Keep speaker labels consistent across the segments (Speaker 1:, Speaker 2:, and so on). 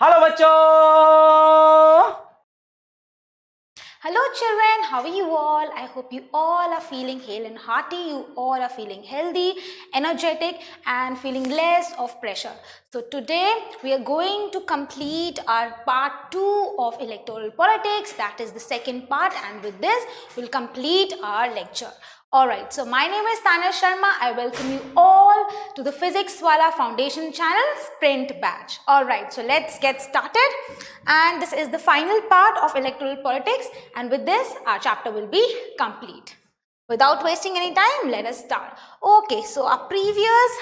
Speaker 1: Hello बच्चों।
Speaker 2: Hello children, how are you all? I hope you all are feeling hale and hearty, you all are feeling healthy, energetic and feeling less of pressure. So today we are going to complete our part 2 of electoral politics, that is the second part, and with this we'll complete our lecture. Alright, so my name is Tanya Sharma. I welcome you all to the Physics Wala Foundation channel Sprint batch. Alright, so let's get started. And this is the final part of electoral politics, and with this our chapter will be complete. Without wasting any time, let us start. Okay, so our previous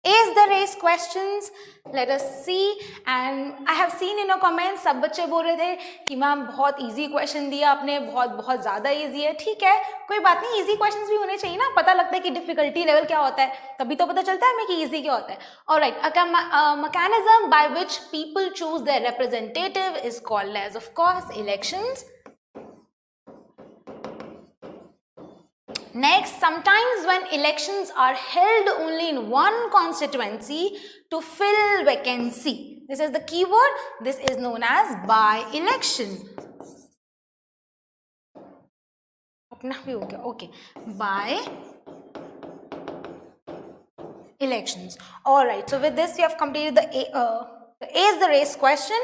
Speaker 2: is the race questions. Let us see, and I have seen in your comments सब बच्चे बोल रहे थे कि ma'am बहुत easy question दिया आपने, बहुत ज़्यादा इजी है. ठीक है, कोई बात नहीं, इजी क्वेश्चंस भी होने चाहिए ना, पता लगता है कि डिफिकल्टी लेवल क्या होता है, तभी तो पता चलता है हमें कि इजी क्या होता है. Alright, a mechanism by which people choose their representative is called as, of course, elections. Next, sometimes when elections are held only in one constituency to fill vacancy, this is the keyword, this is known as by-election. अपना भी हो गया, okay, by-elections. Alright, so with this we have completed the A is the race question.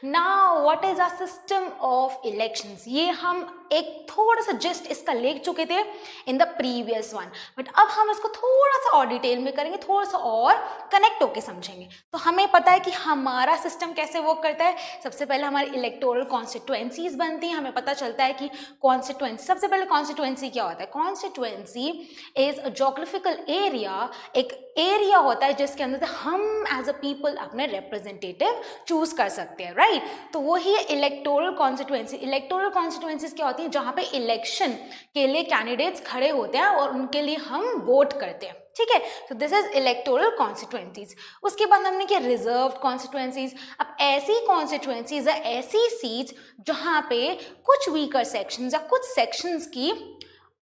Speaker 2: Now what is our system of elections? ये हम एक थोड़ा सा just इसका लेख चुके थे in the previous one, but अब हम इसको थोड़ा सा और डिटेल में करेंगे, थोड़ा सा और कनेक्ट होके समझेंगे. तो हमें पता है कि हमारा सिस्टम कैसे वर्क करता है. सबसे पहले हमारी इलेक्टोरल कॉन्स्टिट्यूएंसीज बनती हैं. हमें पता चलता है कि कॉन्स्टिट्यूएंसी, सबसे पहले कॉन्स्टिट्यूएंसी क्या होता है. Constituency is a geographical area, एक एरिया होता है जिसके अंदर से हम एज अ पीपल अपने रिप्रेजेंटेटिव चूज कर सकते हैं. राइट, तो वही है इलेक्टोरल कॉन्स्टिट्यूएंसी. इलेक्टोरल कॉन्स्टिट्यूएंसीज क्या होती है, जहां पे इलेक्शन के लिए कैंडिडेट्स खड़े होते हैं और उनके लिए हम वोट करते हैं. ठीक है, तो दिस इज इलेक्टोरल कॉन्स्टिट्यूएंसीज. उसके बाद हमने किया रिजर्व्ड कॉन्स्टिट्यूएंसीज. अब ऐसी कॉन्स्टिट्यूएंसीज है, ऐसी सीट्स जहां पे कुछ वीकर सेक्शंस या कुछ सेक्शंस की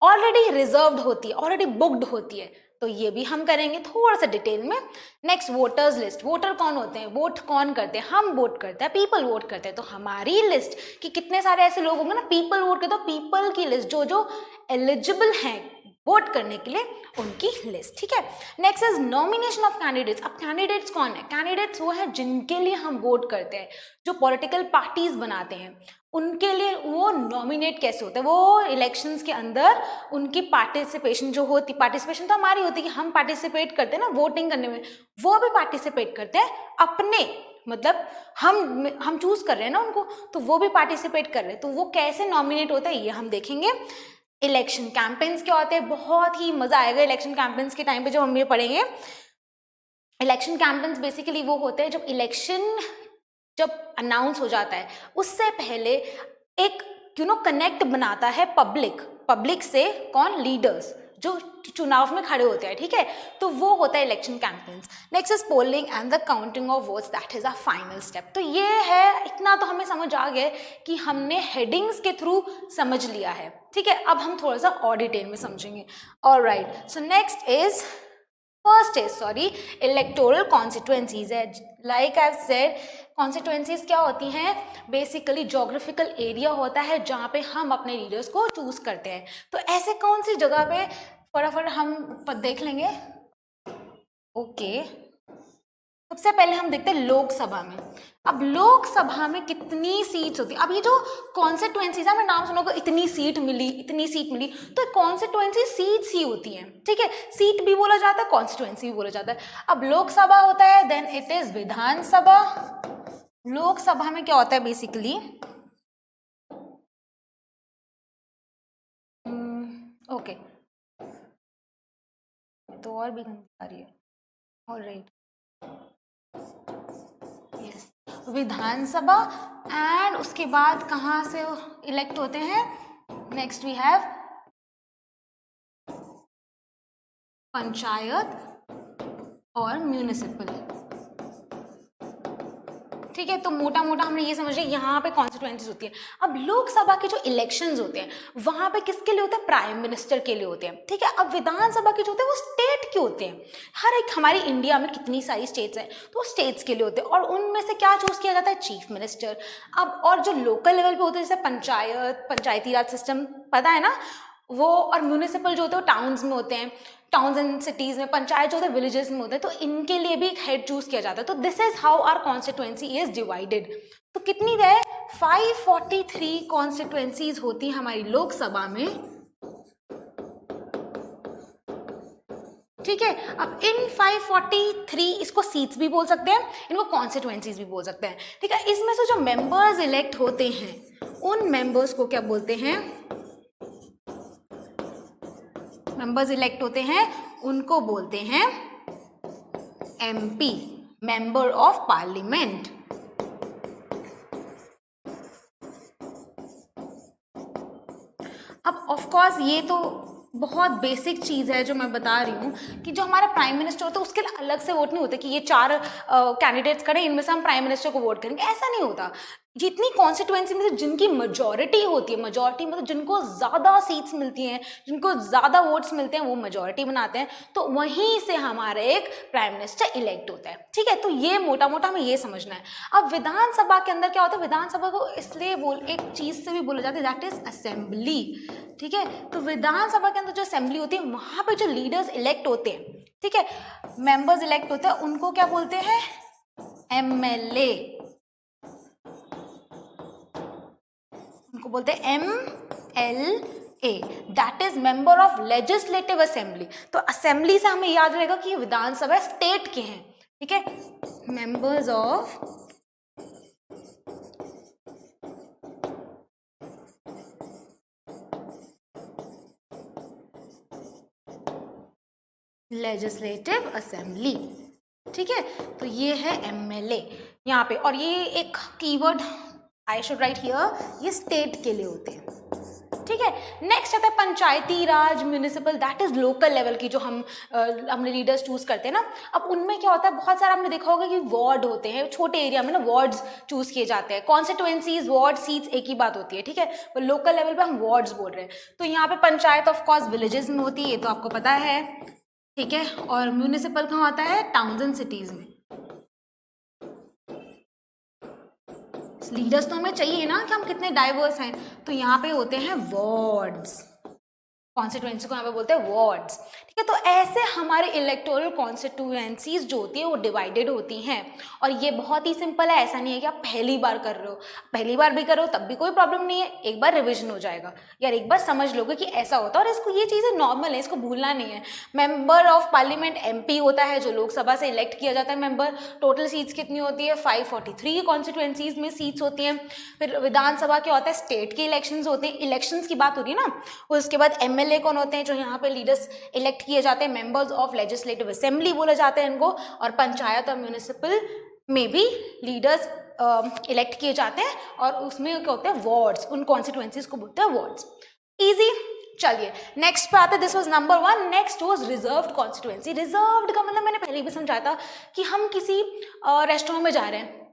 Speaker 2: ऑलरेडी रिजर्व्ड होती है, ऑलरेडी बुक्ड होती है. तो ये भी हम करेंगे थोड़ा सा डिटेल में. Next, voters list. वोटर कौन होते हैं, वोट कौन करते हैं, हम वोट करते हैं, पीपल वोट करते हैं. तो हमारी लिस्ट कि कितने सारे ऐसे लोग होंगे ना पीपल वोट करते, तो पीपल की लिस्ट जो जो एलिजिबल हैं वोट करने के लिए, उनकी लिस्ट. ठीक है. Next is nomination of candidates. अब कैंडिडेट्स कौन है, कैंडिडेट्स वो है जिनके लिए हम वोट करते हैं, जो पॉलिटिकल पार्टीज बनाते हैं उनके लिए वो नॉमिनेट कैसे होते हैं. वो इलेक्शंस के अंदर उनकी पार्टिसिपेशन जो होती, पार्टिसिपेशन तो हमारी होती है कि हम पार्टिसिपेट करते हैं ना वोटिंग करने में, वो भी पार्टिसिपेट करते हैं अपने, मतलब हम चूज कर रहे हैं ना उनको, तो वो भी पार्टिसिपेट कर रहे हैं. तो वो कैसे नॉमिनेट होता है ये हम देखेंगे. इलेक्शन कैंपेन्स क्या होते हैं, बहुत ही मजा आएगा इलेक्शन कैंपेन्स के टाइम पे जब हम ये पढ़ेंगे. इलेक्शन कैंपेन्स बेसिकली वो होते हैं जब इलेक्शन जब अनाउंस हो जाता है उससे पहले एक कनेक्ट बनाता है पब्लिक से. कौन, लीडर्स जो चुनाव में खड़े होते हैं. ठीक है, तो वो होता है election campaigns. Next is polling and the counting of votes, that is a final step. तो ये है, इतना तो हमें समझ आ गया कि हमने हेडिंग्स के थ्रू समझ लिया है. ठीक है, अब हम थोड़ा सा और डिटेल में समझेंगे. Alright, so next is first is electoral constituencies है. Like I have said, constituencies क्या होती हैं, बेसिकली ज्योग्राफिकल एरिया होता है जहाँ पे हम अपने लीडर्स को चूज करते हैं. तो ऐसे कौन सी जगह पे, फटाफट हम देख लेंगे. ओके, सबसे पहले हम देखते हैं लोकसभा में. अब लोकसभा में कितनी सीट्स होती है. अब ये जो कॉन्स्टिट्यूएंसीज है, मैं नाम सुनोगे इतनी सीट मिली, इतनी सीट मिली, तो कॉन्स्टिट्यूएंसी सीट्स ही होती हैं. ठीक है, सीट भी बोला जाता है, कॉन्स्टिट्यूएंसी भी बोला जाता है. अब लोकसभा होता है, देन इट इज विधानसभा. लोकसभा में क्या होता है बेसिकली, ओके, तो और भी गंदी आ रही है. Alright, yes, Vidhan Sabha. एंड उसके बाद कहाँ से इलेक्ट होते हैं, नेक्स्ट वी हैव पंचायत और म्यूनिसिपल. ठीक है, तो मोटा मोटा हमने ये समझ लिया यहाँ पे कॉन्स्टिट्यूएंसीज होती है। अब लोकसभा के जो इलेक्शंस होते हैं वहां पे किसके लिए होते हैं, प्राइम मिनिस्टर के लिए होते हैं, ठीक है। अब विधानसभा के जो होते हैं वो स्टेट के होते हैं, हर एक हमारी इंडिया में कितनी सारी स्टेट्स हैं तो स्टेट्स के लिए होते हैं, और उनमें से क्या चूज किया जाता है, चीफ मिनिस्टर। अब और जो लोकल लेवल पे होते हैं जैसे पंचायती राज सिस्टम पता है ना वो, और म्यूनिसिपल जो होते हैं वो टाउन्स में होते हैं, टाउन्स एंड सिटीज में, पंचायत जो होते हैं विलेजेस में होते हैं, तो इनके लिए भी एक हेड चूज किया जाता है। तो this is how our constituency is divided. तो कितनी है, 543 कॉन्स्टिट्यूएंसीज होती है हमारी लोकसभा में, ठीक है। अब इन 543 इसको सीट्स भी बोल सकते हैं, इनको कॉन्स्टिट्यूएंसीज भी बोल सकते हैं, ठीक है। इसमें से जो मेंबर्स इलेक्ट होते हैं उन मेंबर्स को क्या बोलते हैं, मेंबर्स इलेक्ट होते हैं उनको बोलते हैं एमपी, मेंबर ऑफ पार्लियामेंट। अब ऑफ कोर्स ये तो बहुत बेसिक चीज़ है जो मैं बता रही हूँ कि जो हमारा प्राइम मिनिस्टर होता है उसके लिए अलग से वोट नहीं होता कि ये 4 कैंडिडेट्स खड़े इनमें से हम प्राइम मिनिस्टर को वोट करेंगे, ऐसा नहीं होता। जितनी कॉन्स्टिट्यूएंसी में से जिनकी मेजॉरिटी होती है, मेजॉरिटी मतलब जिनको ज़्यादा सीट्स मिलती हैं, जिनको ज़्यादा वोट्स मिलते हैं वो मेजॉरिटी बनाते हैं, तो वहीं से हमारा एक प्राइम मिनिस्टर इलेक्ट होता है, ठीक है। तो ये मोटा मोटा हमें ये समझना है। अब विधानसभा के अंदर क्या होता है, विधानसभा को इसलिए एक चीज़ से भी बोला जाता है दैट इज असेंबली, ठीक है। तो विधानसभा के अंदर जो असेंबली होती है वहाँ पर जो लीडर्स इलेक्ट होते हैं, ठीक है, मेंबर्स इलेक्ट होते हैं, उनको क्या बोलते हैं, एमएलए, उनको बोलते हैं MLA, that is member of legislative assembly. तो असेंबली से हमें याद रहेगा कि विधानसभा स्टेट के हैं, ठीक है, मेंबर्स ऑफ लेजिस्लेटिव असेंबली, ठीक है। तो ये है MLA यहाँ पे, और ये एक keyword I should write here, ये स्टेट के लिए होते हैं, ठीक है। नेक्स्ट आता है panchayati raj, municipal, that is local level की जो हमने लीडर्स चूज करते हैं ना। अब उनमें क्या होता है, बहुत सारा हमने देखा होगा कि वार्ड होते हैं, छोटे एरिया में ना वार्ड्स चूज किए जाते हैं, कॉन्स्टिट्यूएंसीज वार्ड सीट्स एक ही बात होती है, ठीक है। तो लोकल लेवल पे हम वार्ड्स बोल रहे हैं। तो यहाँ पे पंचायत ऑफ कोर्स विलेजेस में होती है, ये तो आपको पता है, ठीक है। और म्यूनिसिपल कहाँ होता है, टाउन्स एंड सिटीज में। लीडर्स तो हमें चाहिए ना कि हम कितने डाइवर्स हैं, तो यहाँ पे होते हैं वार्ड्स, कॉन्स्टिट्यूएंसी को यहाँ पे बोलते हैं वार्ड्स, ठीक है। तो ऐसे हमारे इलेक्टोरल कॉन्स्टिट्यूएंसीज जो होती है वो डिवाइडेड होती हैं, और ये बहुत ही सिंपल है, ऐसा नहीं है कि आप पहली बार कर रहे हो, पहली बार भी करो तब भी कोई प्रॉब्लम नहीं है, एक बार रिविजन हो जाएगा यार, एक बार समझ लोगे कि ऐसा होता है, और इसको ये चीज़ें नॉर्मल है, इसको भूलना नहीं है। मेंबर ऑफ पार्लियामेंट MP होता है जो लोकसभा से इलेक्ट किया जाता है मेंबर। टोटल सीट्स कितनी होती है, 543 कॉन्स्टिट्यूएंसीज में सीट्स होती हैं। फिर विधानसभा क्या होता है, स्टेट के इलेक्शंस होते हैं, इलेक्शंस की बात हो रही है ना। उसके बाद MLA कौन होते हैं, जो यहाँ पे लीडर्स इलेक्ट किए जाते हैं, मेंबर्स ऑफ लेजिस्लेटिव असेंबली बोले जाते हैं इनको। और पंचायत और म्यूनिसिपल में भी लीडर्स इलेक्ट किए जाते हैं, और उसमें क्या होते हैं, वार्ड्स, उन कॉन्स्टिट्यूएंसीज को बोलते हैं वार्ड्स। इजी। चलिए नेक्स्ट पे आते हैं, this was number 1। Next was reserved constituency. Reserved का मतलब मैंने पहले भी समझाया था कि हम किसी रेस्टोरेंट में जा रहे हैं,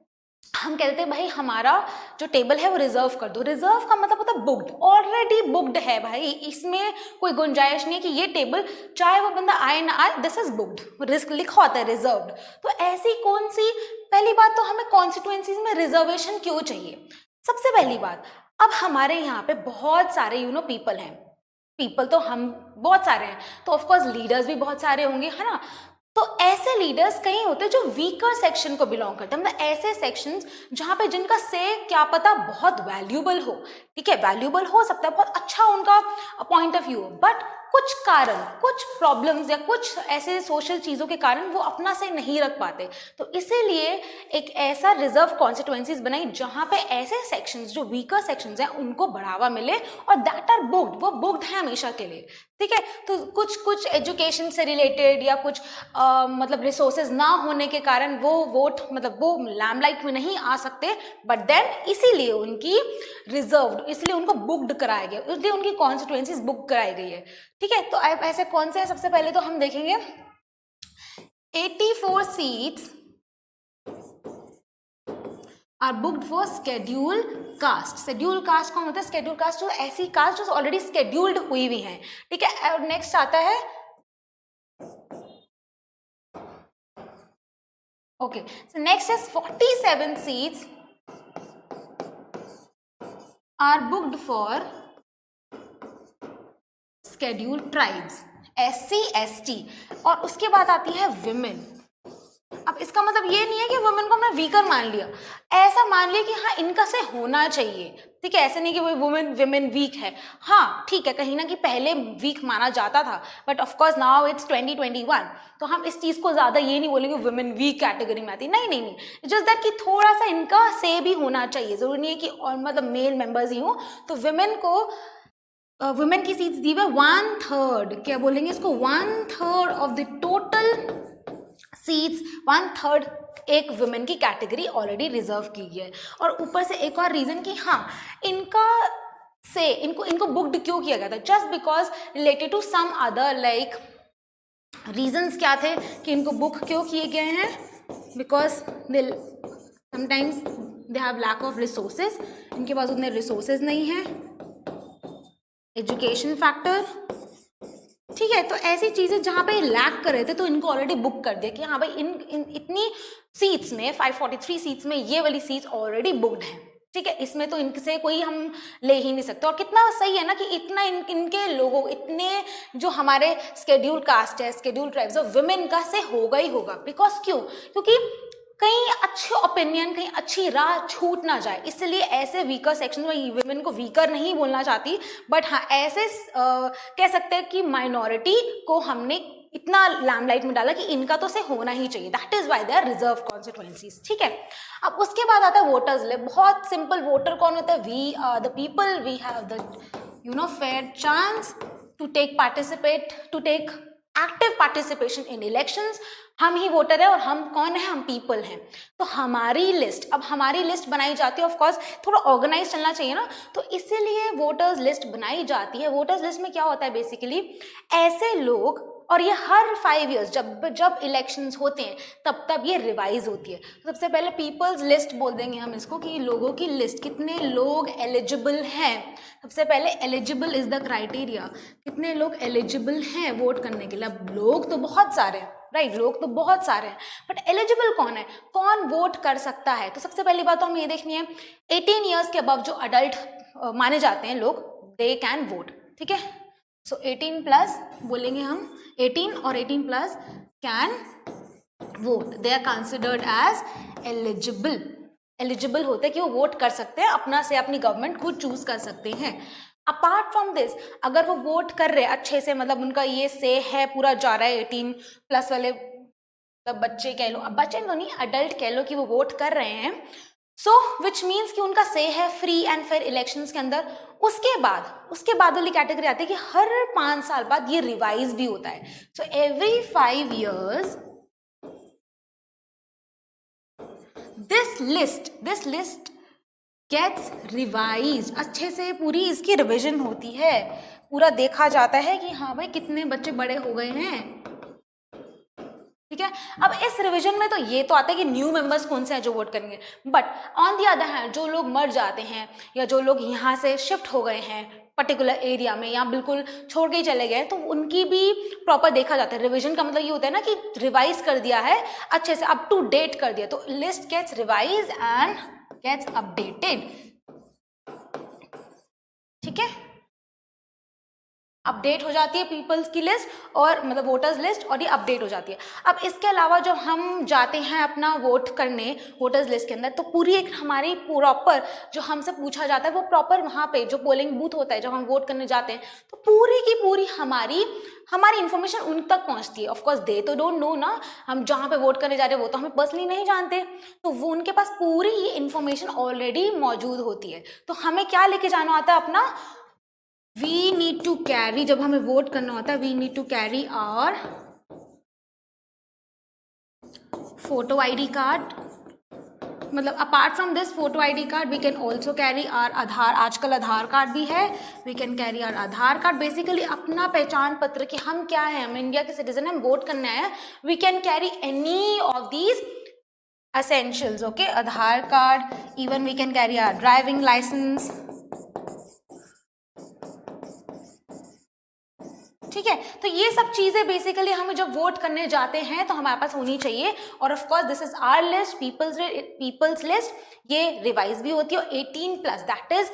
Speaker 2: हम कहते हैं भाई हमारा जो टेबल है वो रिजर्व कर दो। रिजर्व का मतलब होता है बुक्ड, ऑलरेडी बुक्ड है भाई, इसमें कोई गुंजाइश नहीं है कि ये टेबल चाहे वो बंदा आए ना आए, दिस इज बुक्ड, रिस्क लिखा होता है रिजर्व्ड। तो ऐसी कौन सी, पहली बात तो हमें कॉन्स्टिट्यूएंसीज में रिजर्वेशन क्यों चाहिए। सबसे पहली बात, अब हमारे यहाँ पे बहुत सारे पीपल हैं, पीपल तो हम बहुत सारे हैं, तो ऑफकोर्स लीडर्स भी बहुत सारे होंगे, है ना। तो ऐसे लीडर्स कहीं होते हैं जो वीकर सेक्शन को बिलोंग करते हैं, मतलब ऐसे सेक्शंस जहां पे जिनका से क्या पता बहुत वैल्यूबल हो, ठीक है, वैल्यूबल हो सकता है, बहुत अच्छा उनका पॉइंट ऑफ व्यू हो, बट कुछ कारण, कुछ प्रॉब्लम्स या कुछ ऐसे सोशल चीज़ों के कारण वो अपना से नहीं रख पाते। तो इसीलिए एक ऐसा रिजर्व कॉन्स्टिट्यूएंसीज बनाई जहां पे ऐसे सेक्शंस जो वीकर सेक्शंस हैं उनको बढ़ावा मिले, और दैट आर बुक्ड, वो बुक्ड है हमेशा के लिए, ठीक है। तो कुछ एजुकेशन से रिलेटेड या कुछ मतलब रिसोर्सेज ना होने के कारण वो वोट, मतलब वो लैमलाइट में नहीं आ सकते, बट देन इसीलिए उनकी रिजर्व्ड, इसलिए उनको बुक्ड कराया गया, इसलिए उनकी कॉन्स्टिट्यूएंसीज बुक कराई गई है, ठीक है। तो ऐसे कौन से हैं, सबसे पहले तो हम देखेंगे 84 seats are booked for schedule caste. Schedule caste कौन होता है? शेड्यूल कास्ट जो ऐसी कास्ट जो ऑलरेडी शेड्यूल्ड हुई हुई हैं, ठीक है। और नेक्स्ट आता है okay, so next is 47 seats are booked for scheduled tribes, SC ST। और उसके बाद आती है विमेन। अब इसका मतलब ये नहीं है कि वुमेन को हमने वीकर मान लिया, ऐसा मान लिया कि हाँ इनका से होना चाहिए, ठीक है। ऐसे नहीं कि वो विमेन वीक है, हाँ ठीक है, कहीं ना कि पहले वीक माना जाता था, but of course now it's 2021, तो हम इस चीज़ को ज़्यादा ये नहीं बोलेंगे वुमेन वीक कैटेगरी में आती, नहीं नहीं नहीं, जस्ट दैट कि थोड़ा सा इनका से भी होना चाहिए, ज़रूरी नहीं है कि और मतलब मेल मेंबर्स ही हो। तो वुमेन को वुमेन की सीट्स दी हुई 1/3, क्या बोलेंगे इसको, 1/3 ऑफ द टोटल सीट्स, 1/3 एक वुमेन की कैटेगरी ऑलरेडी रिजर्व की है। और ऊपर से एक और रीजन कि हाँ इनका से इनको बुक्ड क्यों किया गया था, just because related to some other like reasons क्या थे कि इनको बुक क्यों किए गए हैं, because they sometimes they have lack of resources, इनके पास उतने रिसोर्सेज नहीं है, एजुकेशन फैक्टर, ठीक है। तो ऐसी चीज़ें जहाँ पे लैक कर रहे थे तो इनको ऑलरेडी बुक कर दिया कि हाँ भाई इन इतनी सीट्स में 543 सीट्स में ये वाली सीट्स ऑलरेडी बुक्ड हैं, ठीक है। इसमें तो इनसे कोई हम ले ही नहीं सकते। और कितना सही है ना कि इतना इनके लोगों, इतने जो हमारे शेड्यूल कास्ट है, शेड्यूल ट्राइब्स और वुमेन का से होगा ही होगा, बिकॉज क्यों, क्योंकि कहीं अच्छे ओपिनियन, कहीं अच्छी राह छूट ना जाए, इसलिए ऐसे वीकर सेक्शन में वुमेन को वीकर नहीं बोलना चाहती, बट हाँ ऐसे कह सकते हैं कि माइनॉरिटी को हमने इतना लैम्पलाइट में डाला कि इनका तो से होना ही चाहिए, that is why they are reserve constituencies, ठीक है। अब उसके बाद आता है वोटर्स लिस्ट। बहुत सिंपल, वोटर कौन होता है, we are the people, we have the fair chance to take active participation in elections. हम ही वोटर है और हम कौन है, हम पीपल हैं। तो हमारी लिस्ट, अब हमारी लिस्ट बनाई जाती है, ऑफ कोर्स थोड़ा ऑर्गेनाइज चलना चाहिए ना, तो इसीलिए वोटर्स लिस्ट बनाई जाती है। वोटर्स लिस्ट में क्या होता है बेसिकली, ऐसे लोग, और ये हर 5 years जब इलेक्शंस होते हैं तब ये रिवाइज होती है। सबसे पहले पीपल्स लिस्ट बोल देंगे हम इसको, कि लोगों की लिस्ट, कितने लोग एलिजिबल हैं। सबसे पहले एलिजिबल इज द क्राइटेरिया, कितने लोग एलिजिबल हैं वोट करने के लिए। अब लोग तो बहुत सारे हैं, राइट, लोग तो बहुत सारे हैं, बट एलिजिबल कौन है, कौन वोट कर सकता है। तो सबसे पहली बात तो हम ये देखनी है, 18 years के अबव जो अडल्ट माने जाते हैं लोग, दे कैन वोट, ठीक है। सो 18 प्लस बोलेंगे हम, 18 और 18 plus can vote, they are considered as eligible. Eligible होते हैं कि वो वोट कर सकते हैं, अपना से अपनी गवर्नमेंट खुद चूज कर सकते हैं। अपार्ट फ्रॉम दिस, अगर वो वोट कर रहे हैं अच्छे से, मतलब उनका ये से है पूरा जा रहा है, 18 प्लस वाले मतलब बच्चे कह लो, अब बच्चे तो नहीं, अडल्ट कह लो, कि वो वोट कर रहे हैं, सो विच मीन्स कि उनका से है फ्री एंड फेयर इलेक्शंस के अंदर। उसके बाद वाली कैटेगरी आती है कि हर 5 साल बाद ये रिवाइज भी होता है। So every 5 years this list gets revised, अच्छे से पूरी इसकी रिविजन होती है, पूरा देखा जाता है कि हाँ भाई कितने बच्चे बड़े हो गए हैं, ठीक है। अब इस रिवीजन में तो ये तो आता है कि न्यू मेंबर्स कौन से हैं जो वोट करेंगे, but on the other hand जो लोग मर जाते हैं या जो लोग यहाँ से शिफ्ट हो गए हैं पर्टिकुलर एरिया में या बिल्कुल छोड़ के ही चले गए, तो उनकी भी प्रॉपर देखा जाता है। रिवीजन का मतलब ये होता है ना कि रिवाइज कर दिया है अच्छे से, अप टू डेट कर दिया, तो list gets revise and gets updated, ठीक है। अपडेट हो जाती है पीपल्स की लिस्ट, और मतलब वोटर्स लिस्ट, और ये अपडेट हो जाती है। अब इसके अलावा जब हम जाते हैं अपना वोट करने वोटर्स लिस्ट के अंदर, तो पूरी एक हमारी प्रॉपर जो हमसे पूछा जाता है वो प्रॉपर वहाँ पे जो पोलिंग बूथ होता है जब हम वोट करने जाते हैं, तो पूरी की पूरी हमारी इन्फॉर्मेशन उन तक पहुँचती है। ऑफकोर्स दे तो डोंट नो ना, हम जहाँ पे वोट करने जा रहे हैं वो तो हमें पर्सनली नहीं जानते, तो वो उनके पास पूरी ये इन्फॉर्मेशन ऑलरेडी मौजूद होती है। तो हमें क्या लेके जाना आता है अपना, वी नीड टू कैरी, जब हमें वोट करना होता है we need to carry our photo ID card, मतलब apart from this photo ID card we can also carry our Aadhaar, आजकल आधार कार्ड भी है, we can carry our Aadhaar card, basically अपना पहचान पत्र कि हम क्या है, हम इंडिया के सिटीजन, हम वोट करने आए हैं, we can carry any of these essentials, okay, Aadhaar card, even we can carry our driving license, ठीक है। तो ये सब चीजें बेसिकली हम जब वोट करने जाते हैं तो हमारे पास होनी चाहिए। और of course this is our list, peoples list, ये रिवाइज भी होती है। 18+, that is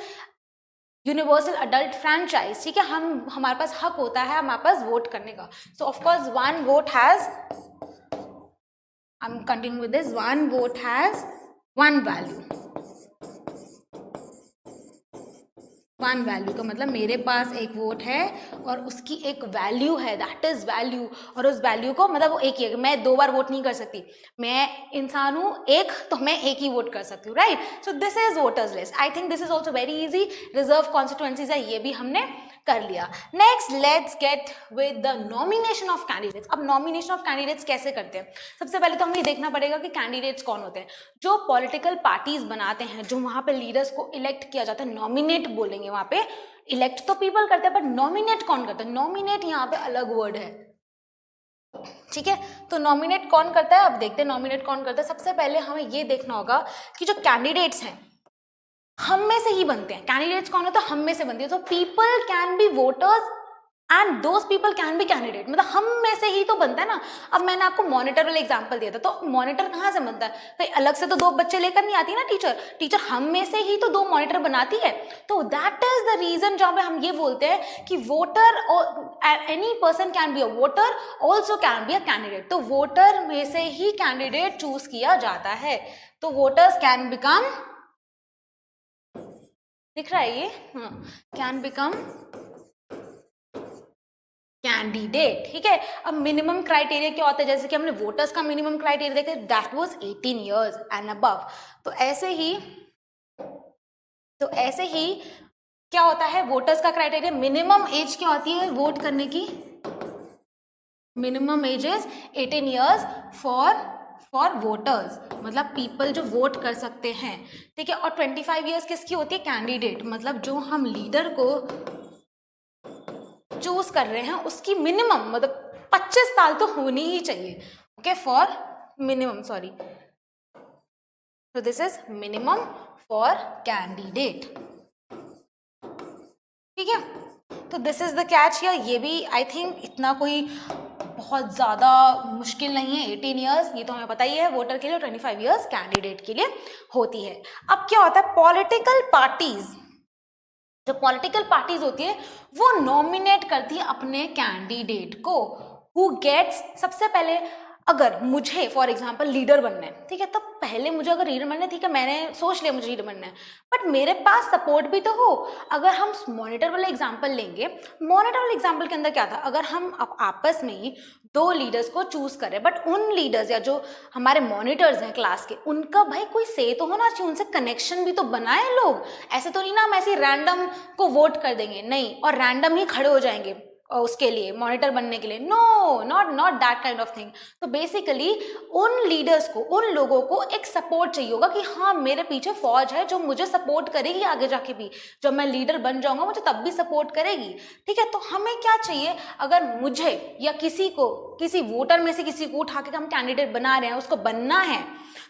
Speaker 2: universal adult franchise, ठीक है। हमारे पास हक होता है हमारे पास वोट करने का। सो of course one vote has, I am continue with this, one vote has one value. One value का मतलब मेरे पास एक वोट है और उसकी एक वैल्यू है, दैट इज वैल्यू। और उस वैल्यू को मतलब वो एक ही है, मैं 2 बार वोट नहीं कर सकती, मैं इंसान हूँ एक, तो मैं एक ही वोट कर सकती हूँ, right. So this is voters list. I think this is also very easy. Reserve constituencies है, ये भी हमने कर लिया। Next let's get with the nomination of candidates. अब नॉमिनेशन ऑफ कैंडिडेट्स कैसे करते हैं? सबसे पहले तो हमें ये देखना पड़ेगा कि कैंडिडेट्स कौन होते हैं। जो पॉलिटिकल पार्टीज बनाते हैं, जो वहां पे लीडर्स को इलेक्ट किया जाता है, नॉमिनेट बोलेंगे वहां पे, इलेक्ट तो पीपल करते हैं बट नॉमिनेट कौन करता है? नॉमिनेट यहाँ पे अलग वर्ड है, ठीक है। तो नॉमिनेट कौन करता है? अब देखते हैं नॉमिनेट कौन करता है। सबसे पहले हमें ये देखना होगा कि जो कैंडिडेट्स हैं हम में से ही बनते हैं। कैंडिडेट्स कौन होता है? हम में से बनती है। तो people can be voters and those people can be candidate, मतलब हम में से ही तो बनता है ना। अब मैंने आपको मॉनिटर वाला एग्जांपल दिया था, तो मॉनिटर कहाँ से बनता है? भाई अलग से तो 2 बच्चे लेकर नहीं आती ना टीचर हम में से ही तो 2 मॉनिटर बनाती है। तो दैट इज द रीजन जहाँ पे हम ये बोलते हैं कि वोटर और any person can be a voter, also can be a candidate. तो वोटर में से ही कैंडिडेट चूज किया जाता है। तो वोटर्स कैन बिकम, दिख रहा है ये, कैन बिकम कैंडिडेट, ठीक है। अब मिनिमम क्राइटेरिया क्या होता है? जैसे कि हमने वोटर्स का मिनिमम क्राइटेरिया देखा, that was 18 years and above. तो ऐसे ही क्या होता है? वोटर्स का क्राइटेरिया, मिनिमम एज क्या होती है वोट करने की? Minimum age is 18 years for voters, मतलब पीपल जो वोट कर सकते हैं, ठीक है। और 25 इयर्स किसकी होती है? कैंडिडेट, मतलब जो हम लीडर को चूज कर रहे हैं उसकी मिनिमम मतलब 25 साल तो होनी ही चाहिए, ओके, फॉर मिनिमम, सॉरी। तो this is minimum for candidate, ठीक है। तो this is the catch here. ये भी आई थिंक इतना कोई बहुत ज़्यादा मुश्किल नहीं है। 18 इयर्स ये तो हमें पता ही है वोटर के लिए, 25 इयर्स कैंडिडेट के लिए होती है। अब क्या होता है? पॉलिटिकल पार्टीज, जो पॉलिटिकल पार्टीज होती है वो नॉमिनेट करती है अपने कैंडिडेट को, हु गेट्स, सबसे पहले अगर मुझे फॉर एग्जांपल लीडर बनना है, ठीक है, तब पहले मुझे अगर लीडर बनना है, ठीक है, मैंने सोच लिया मुझे लीडर बनना है, बट मेरे पास सपोर्ट भी तो हो। अगर हम मॉनिटर वाला एग्जांपल लेंगे, मॉनिटर वाले एग्जांपल के अंदर क्या था? अगर हम आपस में ही 2 लीडर्स को चूज कर रहे हैं, बट उन लीडर्स या जो हमारे मॉनिटर्स हैं क्लास के, उनका भाई कोई से तो होना चाहिए, उनसे कनेक्शन भी तो बनाए लोग। ऐसे तो नहीं ना हम ऐसे रैंडम को वोट कर देंगे, नहीं, और रैंडम ही खड़े हो जाएंगे उसके लिए, मॉनिटर बनने के लिए। No, not that kind of thing. तो बेसिकली उन लीडर्स को, उन लोगों को एक सपोर्ट चाहिए होगा कि हाँ मेरे पीछे फौज है जो मुझे सपोर्ट करेगी आगे जाके भी, जब मैं लीडर बन जाऊंगा मुझे तब भी सपोर्ट करेगी, ठीक है। तो हमें क्या चाहिए? अगर मुझे या किसी को, किसी वोटर में से किसी को उठा के हम कैंडिडेट बना रहे हैं, उसको बनना है,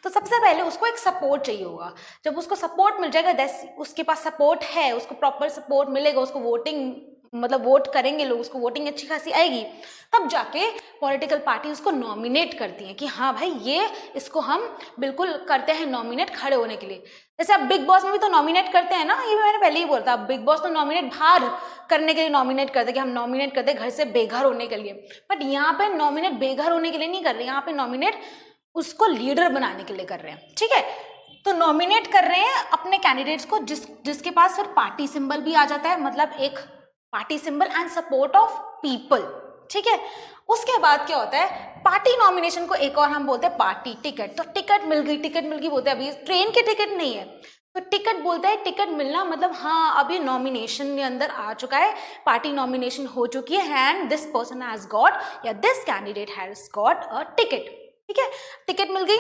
Speaker 2: तो सबसे पहले उसको एक सपोर्ट चाहिए होगा। जब उसको सपोर्ट मिल जाएगा, उसके पास सपोर्ट है, उसको प्रॉपर सपोर्ट मिलेगा, उसको वोटिंग मतलब वोट करेंगे लोग, उसको वोटिंग अच्छी खासी आएगी, तब जाके पॉलिटिकल पार्टी उसको नॉमिनेट करती हैं कि हाँ भाई ये, इसको हम बिल्कुल करते हैं नॉमिनेट खड़े होने के लिए। जैसे अब बिग बॉस में भी तो नॉमिनेट करते हैं ना, ये भी मैंने पहले ही बोला था। बिग बॉस तो नॉमिनेट बाहर करने के लिए नॉमिनेट करते हैं कि हम नॉमिनेट करते हैं घर से बेघर होने के लिए, बट यहाँ पे नॉमिनेट बेघर होने के लिए नहीं कर रहे, यहाँ पे नॉमिनेट उसको लीडर बनाने के लिए कर रहे हैं, ठीक है। तो नॉमिनेट कर रहे हैं अपने कैंडिडेट्स को जिसके पास फिर पार्टी सिंबल भी आ जाता है, मतलब एक party symbol and support of people, ठीक है। उसके बाद क्या होता है? पार्टी नॉमिनेशन को एक और हम बोलते हैं पार्टी टिकट। तो टिकट मिल गई बोलते हैं। अभी ट्रेन की टिकट नहीं है तो टिकट बोलते हैं। टिकट मिलना मतलब हाँ अब ये नॉमिनेशन के अंदर आ चुका है, पार्टी नॉमिनेशन हो चुकी है and this person has got या this candidate has got a ticket, ठीक है। टिकट मिल गई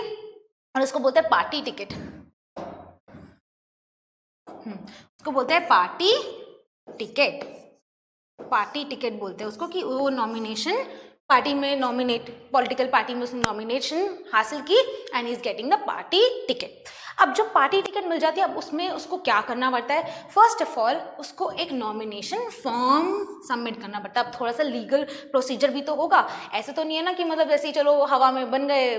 Speaker 2: और उसको बोलते हैं पार्टी टिकट, उसको बोलते हैं पार्टी टिकट। पार्टी टिकट बोलते हैं उसको कि वो नॉमिनेशन पार्टी में नॉमिनेट, पॉलिटिकल पार्टी में उसने नॉमिनेशन हासिल की and he is getting the party ticket. अब जो पार्टी टिकट मिल जाती है, अब उसमें उसको क्या करना पड़ता है? फर्स्ट ऑफ ऑल उसको एक नॉमिनेशन फॉर्म सबमिट करना पड़ता है। अब थोड़ा सा लीगल प्रोसीजर भी तो होगा, ऐसे तो नहीं है ना कि मतलब ऐसे ही चलो हवा में बन गए,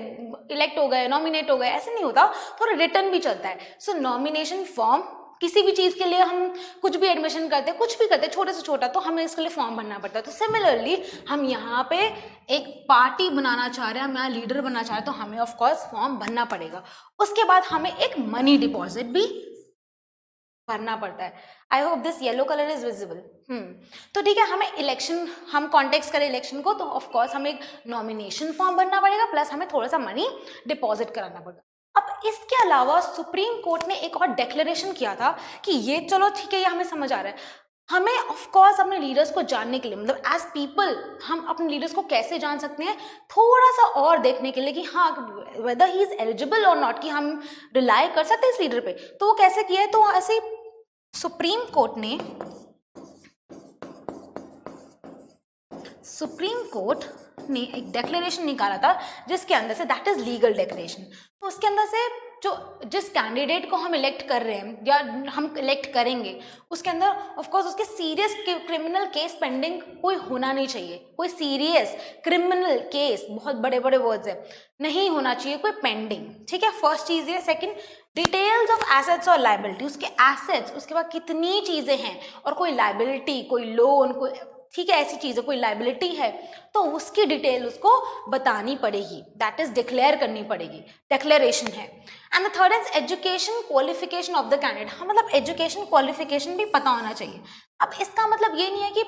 Speaker 2: इलेक्ट हो गए, नॉमिनेट हो गए, ऐसे नहीं होता, थोड़ा रिटर्न भी चलता है। सो नॉमिनेशन फॉर्म, किसी भी चीज़ के लिए हम कुछ भी एडमिशन करते हैं, कुछ भी करते हैं छोटे से छोटा, तो हमें इसके लिए फॉर्म भरना पड़ता है। तो सिमिलरली हम यहाँ पे एक पार्टी बनाना चाह रहे हैं, हम यहाँ लीडर बनना चाह रहे हैं, तो हमें ऑफ कोर्स फॉर्म भरना पड़ेगा। उसके बाद हमें एक मनी डिपॉजिट भी भरना पड़ता है। I hope this yellow colour is visible. तो ठीक है, हमें इलेक्शन, हम कॉन्टेक्स्ट करें इलेक्शन को, तो ऑफ कोर्स हमें एक नॉमिनेशन फॉर्म भरना पड़ेगा, प्लस हमें थोड़ा सा मनी डिपॉजिट कराना पड़ेगा। अब इसके अलावा सुप्रीम कोर्ट ने एक और डिक्लेरेशन किया था कि ये चलो ठीक है, ये हमें समझ आ रहा है, हमें ऑफ कोर्स अपने लीडर्स को जानने के लिए, मतलब एज पीपल हम अपने लीडर्स को कैसे जान सकते हैं, थोड़ा सा और देखने के लिए कि हाँ वेदर ही इज एलिजिबल और नॉट, कि हम रिलाई कर सकते हैं इस लीडर पे। तो वो कैसे किया है? तो ऐसे सुप्रीम कोर्ट ने एक डिक्लेरेशन निकाला था, जिसके अंदर से, दैट इज लीगल डिक्लेरेशन, तो उसके अंदर से जिस कैंडिडेट को हम इलेक्ट कर रहे हैं या हम इलेक्ट करेंगे, उसके अंदर ऑफ कोर्स उसके सीरियस क्रिमिनल केस पेंडिंग कोई होना नहीं चाहिए, कोई सीरियस क्रिमिनल केस, बहुत बड़े बड़े वर्ड्स है, नहीं होना चाहिए कोई पेंडिंग। ठीक है, फर्स्ट चीज़ ये। सेकंड, डिटेल्स ऑफ एसेट्स और लाइबिलिटी, उसके एसेट्स, उसके बाद कितनी चीज़ें हैं, और कोई लाइबिलिटी, कोई लोन, कोई, ठीक है, ऐसी चीज़ है, कोई लाइबिलिटी है, तो उसकी डिटेल उसको बतानी पड़ेगी, दैट इज डिक्लेयर करनी पड़ेगी, डिक्लेरेशन है। And the third is education qualification of the candidate. हाँ, मतलब एजुकेशन क्वालिफिकेशन भी पता होना चाहिए। अब इसका मतलब ये नहीं है कि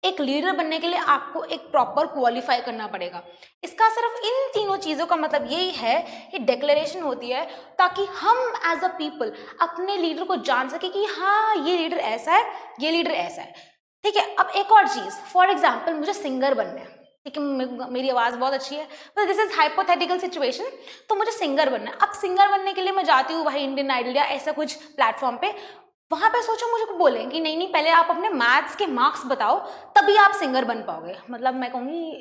Speaker 2: एक लीडर बनने के लिए आपको एक प्रॉपर क्वालिफाई करना पड़ेगा, इसका सिर्फ इन तीनों चीज़ों का मतलब यही है कि डिक्लेरेशन होती है ताकि हम एज अ पीपल अपने लीडर को जान सके कि हाँ ये लीडर ऐसा है, ये लीडर ऐसा है। ठीक है, अब एक और चीज़, फॉर एग्जाम्पल मुझे सिंगर बनना है, ठीक है, मेरी आवाज़ बहुत अच्छी है, तो दिस इज हाइपोथेटिकल सिचुएशन, तो मुझे सिंगर बनना है। अब सिंगर बनने के लिए मैं जाती हूँ भाई इंडियन आइडल या ऐसा कुछ प्लेटफॉर्म पे, वहाँ पे सोचो मुझे बोलें कि नहीं नहीं पहले आप अपने मैथ्स के मार्क्स बताओ तभी आप सिंगर बन पाओगे। मतलब मैं कहूँगी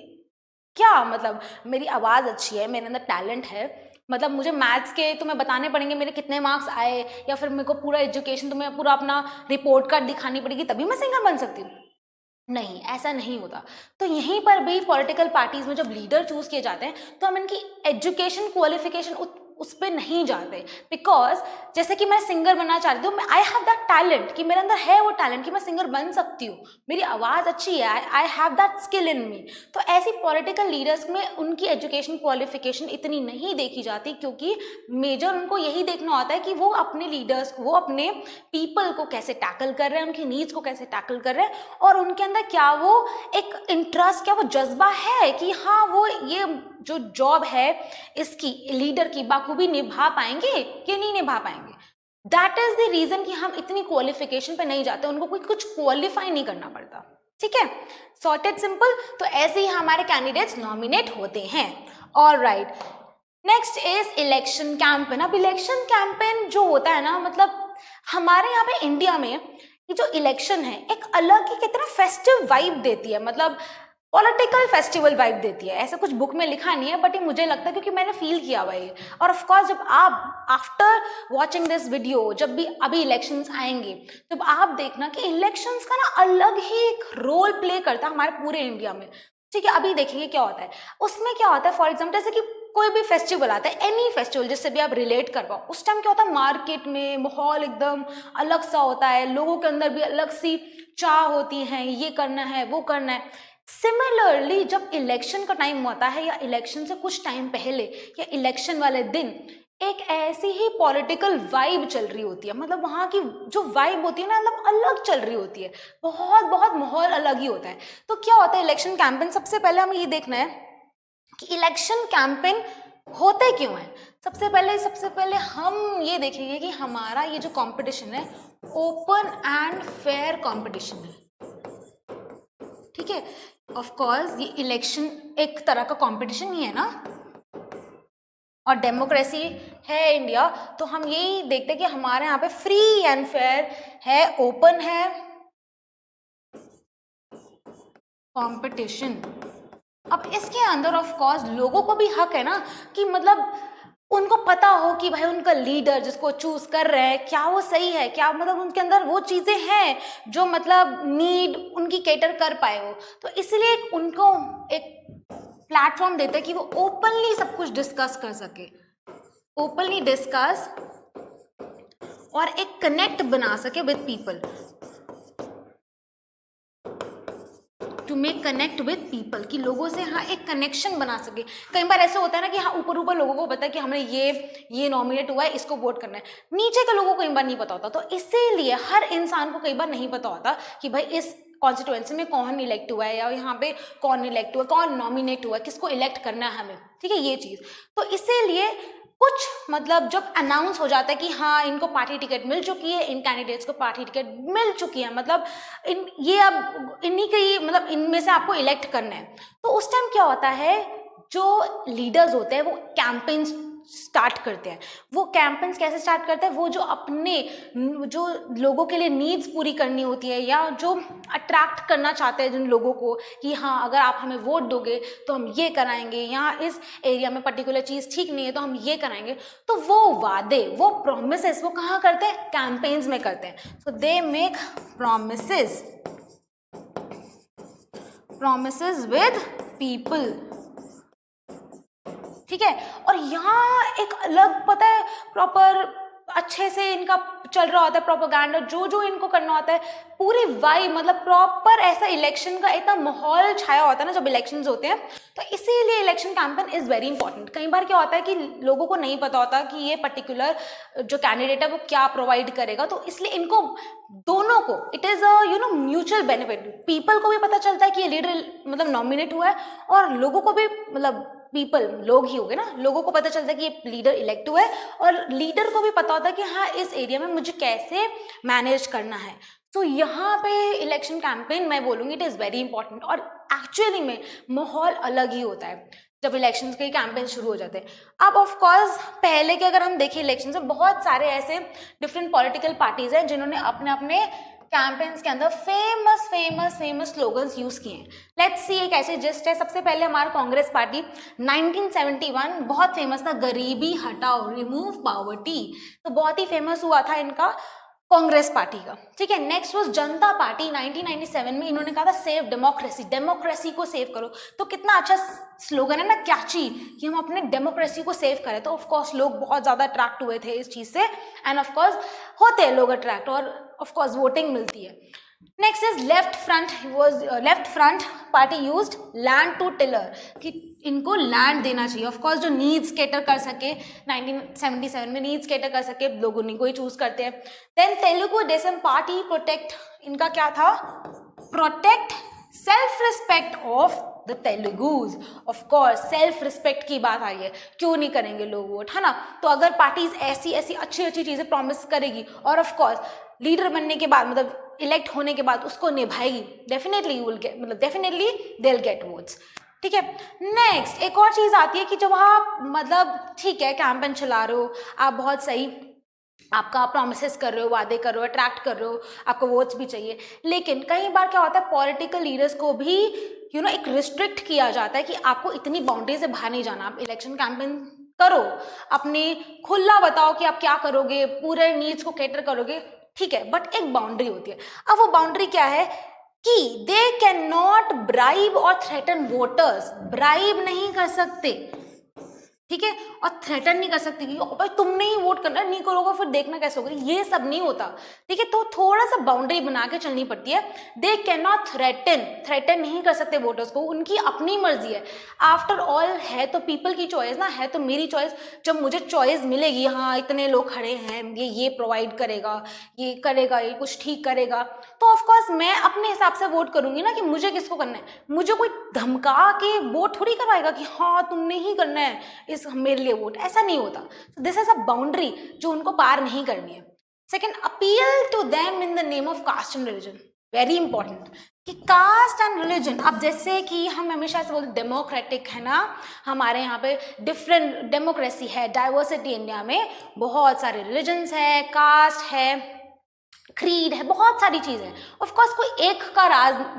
Speaker 2: क्या, मतलब मेरी आवाज़ अच्छी है, मेरे अंदर टैलेंट है, मतलब मुझे मैथ्स के तुम्हें बताने पड़ेंगे मेरे कितने मार्क्स आए, या फिर मेरे को पूरा एजुकेशन, तुम्हें पूरा अपना रिपोर्ट कार्ड दिखानी पड़ेगी तभी मैं सिंगर बन सकती हूँ? नहीं, ऐसा नहीं होता। तो यहीं पर भी पॉलिटिकल पार्टीज में जब लीडर चूज किए जाते हैं तो हम इनकी एजुकेशन क्वालिफिकेशन उस पर नहीं जाते, बिकॉज जैसे कि मैं सिंगर बनना चाहती हूँ, आई हैव दैट टैलेंट, कि मेरे अंदर है वो टैलेंट कि मैं सिंगर बन सकती हूँ, मेरी आवाज़ अच्छी है, I have that skill in me. तो ऐसी पॉलिटिकल लीडर्स में उनकी एजुकेशन क्वालिफिकेशन इतनी नहीं देखी जाती, क्योंकि मेजर उनको यही देखना होता है कि वो अपने लीडर्स को, वो अपने पीपल को कैसे टैकल कर रहे हैं, उनकी नीड्स को कैसे टैकल कर रहे हैं, और उनके अंदर क्या वो एक इंटरेस्ट, क्या वो जज्बा है कि हाँ वो ये जो जॉब है इसकी लीडर की बाखूबी निभा पाएंगे कि नहीं निभा पाएंगे। दैट इज द रीजन कि हम इतनी क्वालिफिकेशन पे नहीं जाते, उनको कोई कुछ क्वालिफाई नहीं करना पड़ता। ठीक है, सॉर्टेड सिंपल। तो ऐसे ही हमारे कैंडिडेट्स नॉमिनेट होते हैं। Alright, next is election campaign. अब इलेक्शन कैंपेन जो होता है ना, मतलब हमारे यहाँ पे इंडिया में ये जो इलेक्शन है एक अलग ही कितना फेस्टिव वाइब देती है, मतलब पॉलिटिकल फेस्टिवल वाइब देती है। ऐसा कुछ बुक में लिखा नहीं है, बट ये मुझे लगता है क्योंकि मैंने फील किया हुआ है। और ऑफ कोर्स जब आप आफ्टर वॉचिंग दिस वीडियो, जब भी अभी इलेक्शंस आएंगे, जब आप देखना कि इलेक्शंस का ना अलग ही एक रोल प्ले करता है हमारे पूरे इंडिया में। ठीक है, अभी देखेंगे क्या होता है उसमें। क्या होता है, फॉर एग्जाम्पल जैसे कि कोई भी फेस्टिवल आता है, एनी फेस्टिवल जिससे भी आप रिलेट कर पाओ, उस टाइम क्या होता है मार्केट में माहौल एकदम अलग सा होता है, लोगों के अंदर भी अलग सी चाह होती है, ये करना है वो करना है। सिमिलरली जब इलेक्शन का टाइम होता है, या इलेक्शन से कुछ टाइम पहले या इलेक्शन वाले दिन, एक ऐसी ही पॉलिटिकल वाइब चल रही होती है, मतलब वहाँ की जो वाइब होती है ना, मतलब अलग चल रही होती है, बहुत बहुत माहौल अलग ही होता है। तो क्या होता है इलेक्शन कैंपेन, सबसे पहले हमें ये देखना है कि इलेक्शन कैंपेन होते क्यों है। सबसे पहले हम ये देखेंगे कि हमारा ये जो कंपटीशन है ओपन एंड फेयर कंपटीशन है। ठीक है, ऑफ कोर्स ये इलेक्शन एक तरह का कंपटीशन ही है ना, और डेमोक्रेसी है इंडिया, तो हम यही देखते हैं कि हमारे यहाँ पे फ्री एंड फेयर है, ओपन है कंपटीशन। अब इसके अंदर ऑफ कोर्स लोगों को भी हक है ना कि मतलब उनको पता हो कि भाई उनका लीडर जिसको चूज कर रहे हैं क्या वो सही है, क्या मतलब उनके अंदर वो चीजें हैं जो मतलब नीड उनकी कैटर कर पाए हो। तो इसलिए उनको एक प्लेटफॉर्म देते हैं कि वो ओपनली सब कुछ डिस्कस कर सके, ओपनली डिस्कस और एक कनेक्ट बना सके with people, to make connect with people, कि लोगों से हाँ एक कनेक्शन बना सके। कई बार ऐसा होता है ना कि हाँ ऊपर ऊपर लोगों को पता है कि हमने ये नॉमिनेट हुआ है, इसको वोट करना है, नीचे के लोगों को कई बार नहीं पता होता। तो इसीलिए हर इंसान को कई बार नहीं पता होता कि भाई इस कॉन्स्टिट्यूएंसी में कौन इलेक्ट हुआ है या यहाँ पे कौन इलेक्ट हुआ, कौन नॉमिनेट हुआ है, किसको इलेक्ट करना है हमें, ठीक है ये चीज़। तो इसीलिए कुछ मतलब जब अनाउंस हो जाता है कि हाँ इनको पार्टी टिकट मिल चुकी है, इन कैंडिडेट्स को पार्टी टिकट मिल चुकी है, मतलब इन ये अब इन्हीं के मतलब इनमें से आपको इलेक्ट करना है, तो उस टाइम क्या होता है जो लीडर्स होते हैं वो कैंपेन्स स्टार्ट करते हैं। वो कैंपेन्स कैसे स्टार्ट करते हैं, वो जो अपने जो लोगों के लिए नीड्स पूरी करनी होती है या जो अट्रैक्ट करना चाहते हैं जिन लोगों को कि हाँ अगर आप हमें वोट दोगे तो हम ये कराएंगे, यहाँ इस एरिया में पर्टिकुलर चीज़ ठीक नहीं है तो हम ये कराएंगे। तो वो वादे, वो प्रोमिसेस वो कहाँ करते हैं, कैंपेन्स में करते हैं। So they make promises with people, ठीक है। और यहाँ एक अलग पता है प्रॉपर अच्छे से इनका चल रहा होता है प्रोपेगेंडा, जो जो इनको करना होता है, पूरी वाइब मतलब प्रॉपर ऐसा इलेक्शन का इतना माहौल छाया होता है ना जब इलेक्शंस होते हैं। तो इसीलिए election campaign is very important. कई बार क्या होता है कि लोगों को नहीं पता होता कि ये पर्टिकुलर जो कैंडिडेट है वो क्या प्रोवाइड करेगा, तो इसलिए इनको दोनों को it is a mutual benefit. People को भी पता चलता है कि ये लीडर मतलब नॉमिनेट हुआ है और लोगों को भी मतलब पीपल लोग ही हो गए ना, लोगों को पता चलता है कि ये लीडर इलेक्ट हुआ है और लीडर को भी पता होता है कि हाँ इस एरिया में मुझे कैसे मैनेज करना है। तो यहाँ पे इलेक्शन कैंपेन मैं बोलूँगी इट इज़ वेरी इंपॉर्टेंट और एक्चुअली में माहौल अलग ही होता है जब इलेक्शंस के कैंपेन शुरू हो जाते हैं। अब ऑफ कोर्स पहले के अगर हम देखें इलेक्शन में बहुत सारे ऐसे डिफरेंट पॉलिटिकल पार्टीज हैं जिन्होंने अपने अपने कैंपेन्स के अंदर फेमस स्लोगन्स यूज किए हैं। लेट्स सी एक ऐसे जिस्ट है, सबसे पहले हमारा कांग्रेस पार्टी 1971 बहुत फेमस था, गरीबी हटाओ रिमूव पॉवर्टी, तो बहुत ही फेमस हुआ था इनका कांग्रेस पार्टी का, ठीक है। नेक्स्ट वाज जनता पार्टी 1997 में, इन्होंने कहा था सेव डेमोक्रेसी, डेमोक्रेसी को सेव करो। तो कितना अच्छा स्लोगन है ना, कैची, कि हम अपने डेमोक्रेसी को सेव करें। तो ऑफ कोर्स लोग बहुत ज़्यादा अट्रैक्ट हुए थे इस चीज़ से एंड ऑफ कोर्स होते हैं लोग अट्रैक्ट और ऑफ कोर्स वोटिंग मिलती है। Next is left front party used land to tiller, कि इनको लैंड देना चाहिए ऑफ कोर्स जो नीड्स कैटर कर सके, 1977 में नीड्स कैटर कर सके लोग उन्हीं को ही चूज करते हैं। Then Telugu Desam party protect, इनका क्या था, protect self respect of the Telugus. Of course self respect की बात आ रही है, क्यों नहीं करेंगे लोग वोट, है ना। तो अगर पार्टीज ऐसी ऐसी अच्छी अच्छी चीजें प्रॉमिस करेगी और ऑफ कोर्स लीडर बनने के बाद मतलब इलेक्ट होने के बाद उसको निभाएगी, डेफिनेटली यू विल गेट, मतलब definitely they will get votes, ठीक है। नेक्स्ट एक और चीज आती है कि जब आप मतलब ठीक है कैंपेन चला रहे हो, आप बहुत सही आपका प्रोमिसेस कर रहे हो, वादे कर रहे हो, अट्रैक्ट कर रहे हो, आपको वोट्स भी चाहिए, लेकिन कई बार क्या होता है पॉलिटिकल लीडर्स को भी एक रिस्ट्रिक्ट किया जाता है कि आपको इतनी बाउंड्री से बाहर नहीं जाना। आप इलेक्शन कैंपेन करो, अपने खुला बताओ कि आप क्या करोगे, पूरे नीड्स को कैटर करोगे, ठीक है, बट एक बाउंड्री होती है। अब वो बाउंड्री क्या है कि दे कैन नॉट ब्राइब और थ्रेटन वोटर्स, ब्राइब नहीं कर सकते, ठीक है, और थ्रेटन नहीं कर सकते कि भाई तुमने ही वोट करना, नहीं करोगे फिर देखना कैसे होगा, ये सब नहीं होता, ठीक है। तो थोड़ा सा बाउंड्री बना के चलनी पड़ती है। दे कैन नॉट थ्रेटन नहीं कर सकते वोटर्स को, उनकी अपनी मर्जी है। आफ्टर ऑल है तो पीपल की चॉइस ना, है तो मेरी चॉइस। जब मुझे चॉइस मिलेगी, हाँ इतने लोग खड़े हैं, ये प्रोवाइड करेगा, ये करेगा, ये कुछ ठीक करेगा, तो ऑफकोर्स मैं अपने हिसाब से वोट करूंगी ना कि मुझे किसको करना है। मुझे कोई धमका के वोट थोड़ी करवाएगा कि हाँ तुमने ही करना है मेरे लिए वोट, ऐसा नहीं होता। दिस इज अ बाउंड्री जो उनको पार नहीं करनी है। Second, appeal to them in the name of caste and religion, very important, कि कास्ट एंड रिलीजन, अब जैसे कि हम हमेशा से बोलते डेमोक्रेटिक है ना, हमारे यहाँ पे डिफरेंट डेमोक्रेसी है, डाइवर्सिटी, इंडिया में बहुत सारे रिलीजन्स है, कास्ट है, क्रीड है, बहुत सारी चीजें हैं। ऑफ कोर्स कोई एक का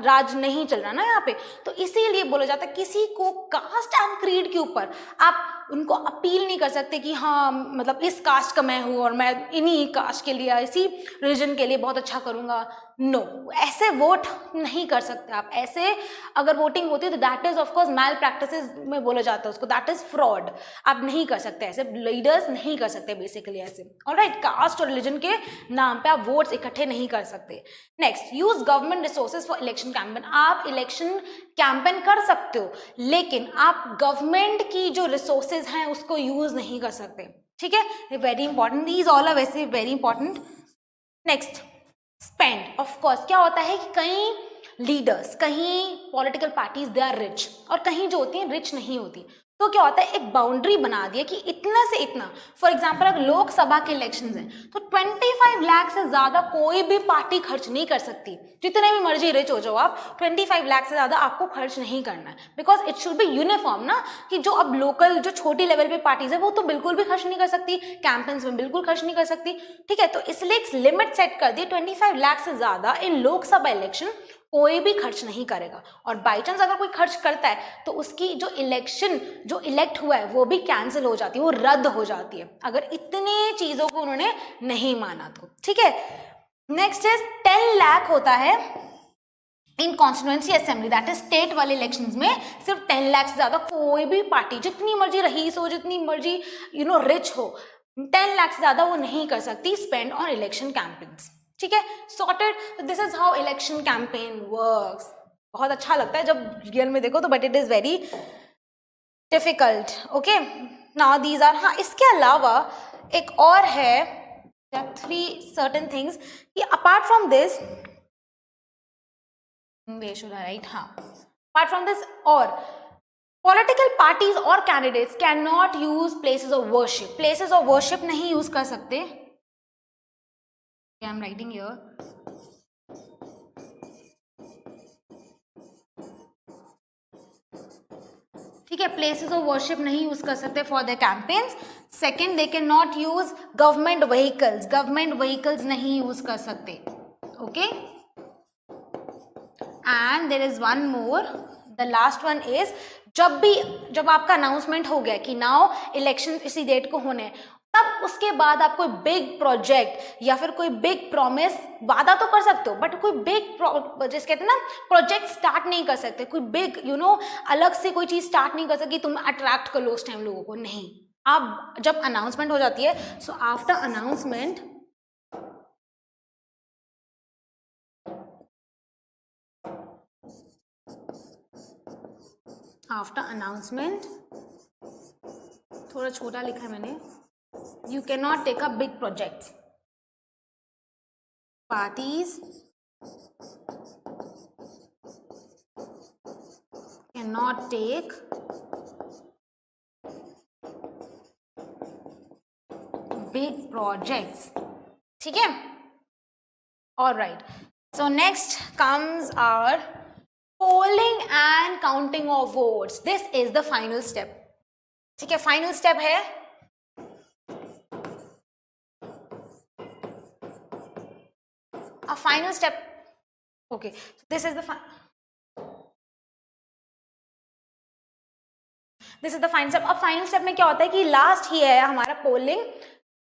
Speaker 2: राज नहीं चल रहा ना यहाँ पे, तो इसीलिए बोला जाता है किसी को कास्ट एंड क्रीड के ऊपर आप उनको अपील नहीं कर सकते कि हाँ मतलब इस कास्ट का मैं हूँ और मैं इन्हीं कास्ट के लिए इसी रिलीजन के लिए बहुत अच्छा करूँगा। नो, ऐसे वोट नहीं कर सकते आप। ऐसे अगर वोटिंग होती है तो that is of course malpractices में बोला जाता है उसको, दैट इज फ्रॉड। आप नहीं कर सकते, ऐसे लीडर्स नहीं कर सकते बेसिकली ऐसे। ऑलराइट, कास्ट और रिलीजन के नाम पे आप वोट्स इकट्ठे नहीं कर सकते। Next, use government resources for election campaign. आप इलेक्शन कैंपेन कर सकते हो लेकिन आप गवर्नमेंट की जो रिसोर्सेज हैं उसको यूज नहीं कर सकते, ठीक है। Very important, these all are वैसे very important. Next, spend. Of course क्या होता है कि कई लीडर्स, कहीं political parties they are rich और कहीं जो होती हैं रिच नहीं होती, तो क्या होता है एक बाउंड्री बना दिया कि इतना से इतना। फॉर एग्जांपल अगर लोकसभा के इलेक्शंस हैं तो 25 लाख से ज्यादा कोई भी पार्टी खर्च नहीं कर सकती। जितने भी मर्जी रिच हो जाओ आप, 25 लाख से ज्यादा आपको खर्च नहीं करना है, because it should be uniform ना, कि जो अब लोकल जो छोटी लेवल पे पार्टीज है वो तो बिल्कुल भी खर्च नहीं कर सकती, कैंपेन्स में बिल्कुल खर्च नहीं कर सकती, ठीक है। तो इसलिए एक लिमिट सेट कर दी, 25 लाख से ज्यादा इन लोकसभा इलेक्शन कोई भी खर्च नहीं करेगा। और बाई चांस अगर कोई खर्च करता है तो उसकी जो इलेक्शन जो इलेक्ट हुआ है वो भी कैंसिल हो जाती है, वो रद्द हो जाती है, अगर इतने चीजों को उन्होंने नहीं माना तो, ठीक है। नेक्स्ट इज 10 लाख होता है in constituency assembly, that is state वाले इलेक्शंस में सिर्फ 10 लाख से ज्यादा कोई भी पार्टी, जितनी मर्जी रईस हो, जितनी मर्जी रिच हो, 10 लाख से ज्यादा वो नहीं कर सकती स्पेंड ऑन इलेक्शन कैंपेन्स, ठीक है। Sorted, this is how election campaign works. बहुत अच्छा लगता है जब रियल में देखो तो, but it is very difficult, okay. Now these are, हाँ इसके अलावा एक और है 3 सर्टेन थिंग्स कि अपार्ट फ्रॉम दिस, राइट, हाँ अपार्ट फ्रॉम दिस, और पॉलिटिकल पार्टीज और candidates can not use places of worship, places of worship नहीं यूज कर सकते। I'm writing here. ठीक है, प्लेसेस ऑफ वर्शिप नहीं यूज कर सकते for the campaigns. Second, they can not use government vehicles, government vehicles नहीं यूज कर सकते, okay. And there is one more, the last one is, जब आपका अनाउंसमेंट हो गया कि नाउ इलेक्शन इसी डेट को होने हैं, तब उसके बाद आप कोई बिग प्रोजेक्ट या फिर कोई बिग प्रॉमिस वादा तो कर सकते हो, बट कोई बिग जिस कहते हैं ना प्रोजेक्ट स्टार्ट नहीं कर सकते, कोई बिग अलग से कोई चीज स्टार्ट नहीं कर सकती, तुम अट्रैक्ट कर लो उस टाइम लोगों को, नहीं। आप जब अनाउंसमेंट हो जाती है, सो आफ्टर अनाउंसमेंट थोड़ा छोटा लिखा है मैंने, you cannot take up big projects, parties cannot take big projects, ठीक है। all right, so next comes our polling and counting of votes. This is the final step, ठीक है। फाइनल स्टेप है a final step, okay, so this is the final step। अब final step में क्या होता है कि लास्ट ही है हमारा पोलिंग,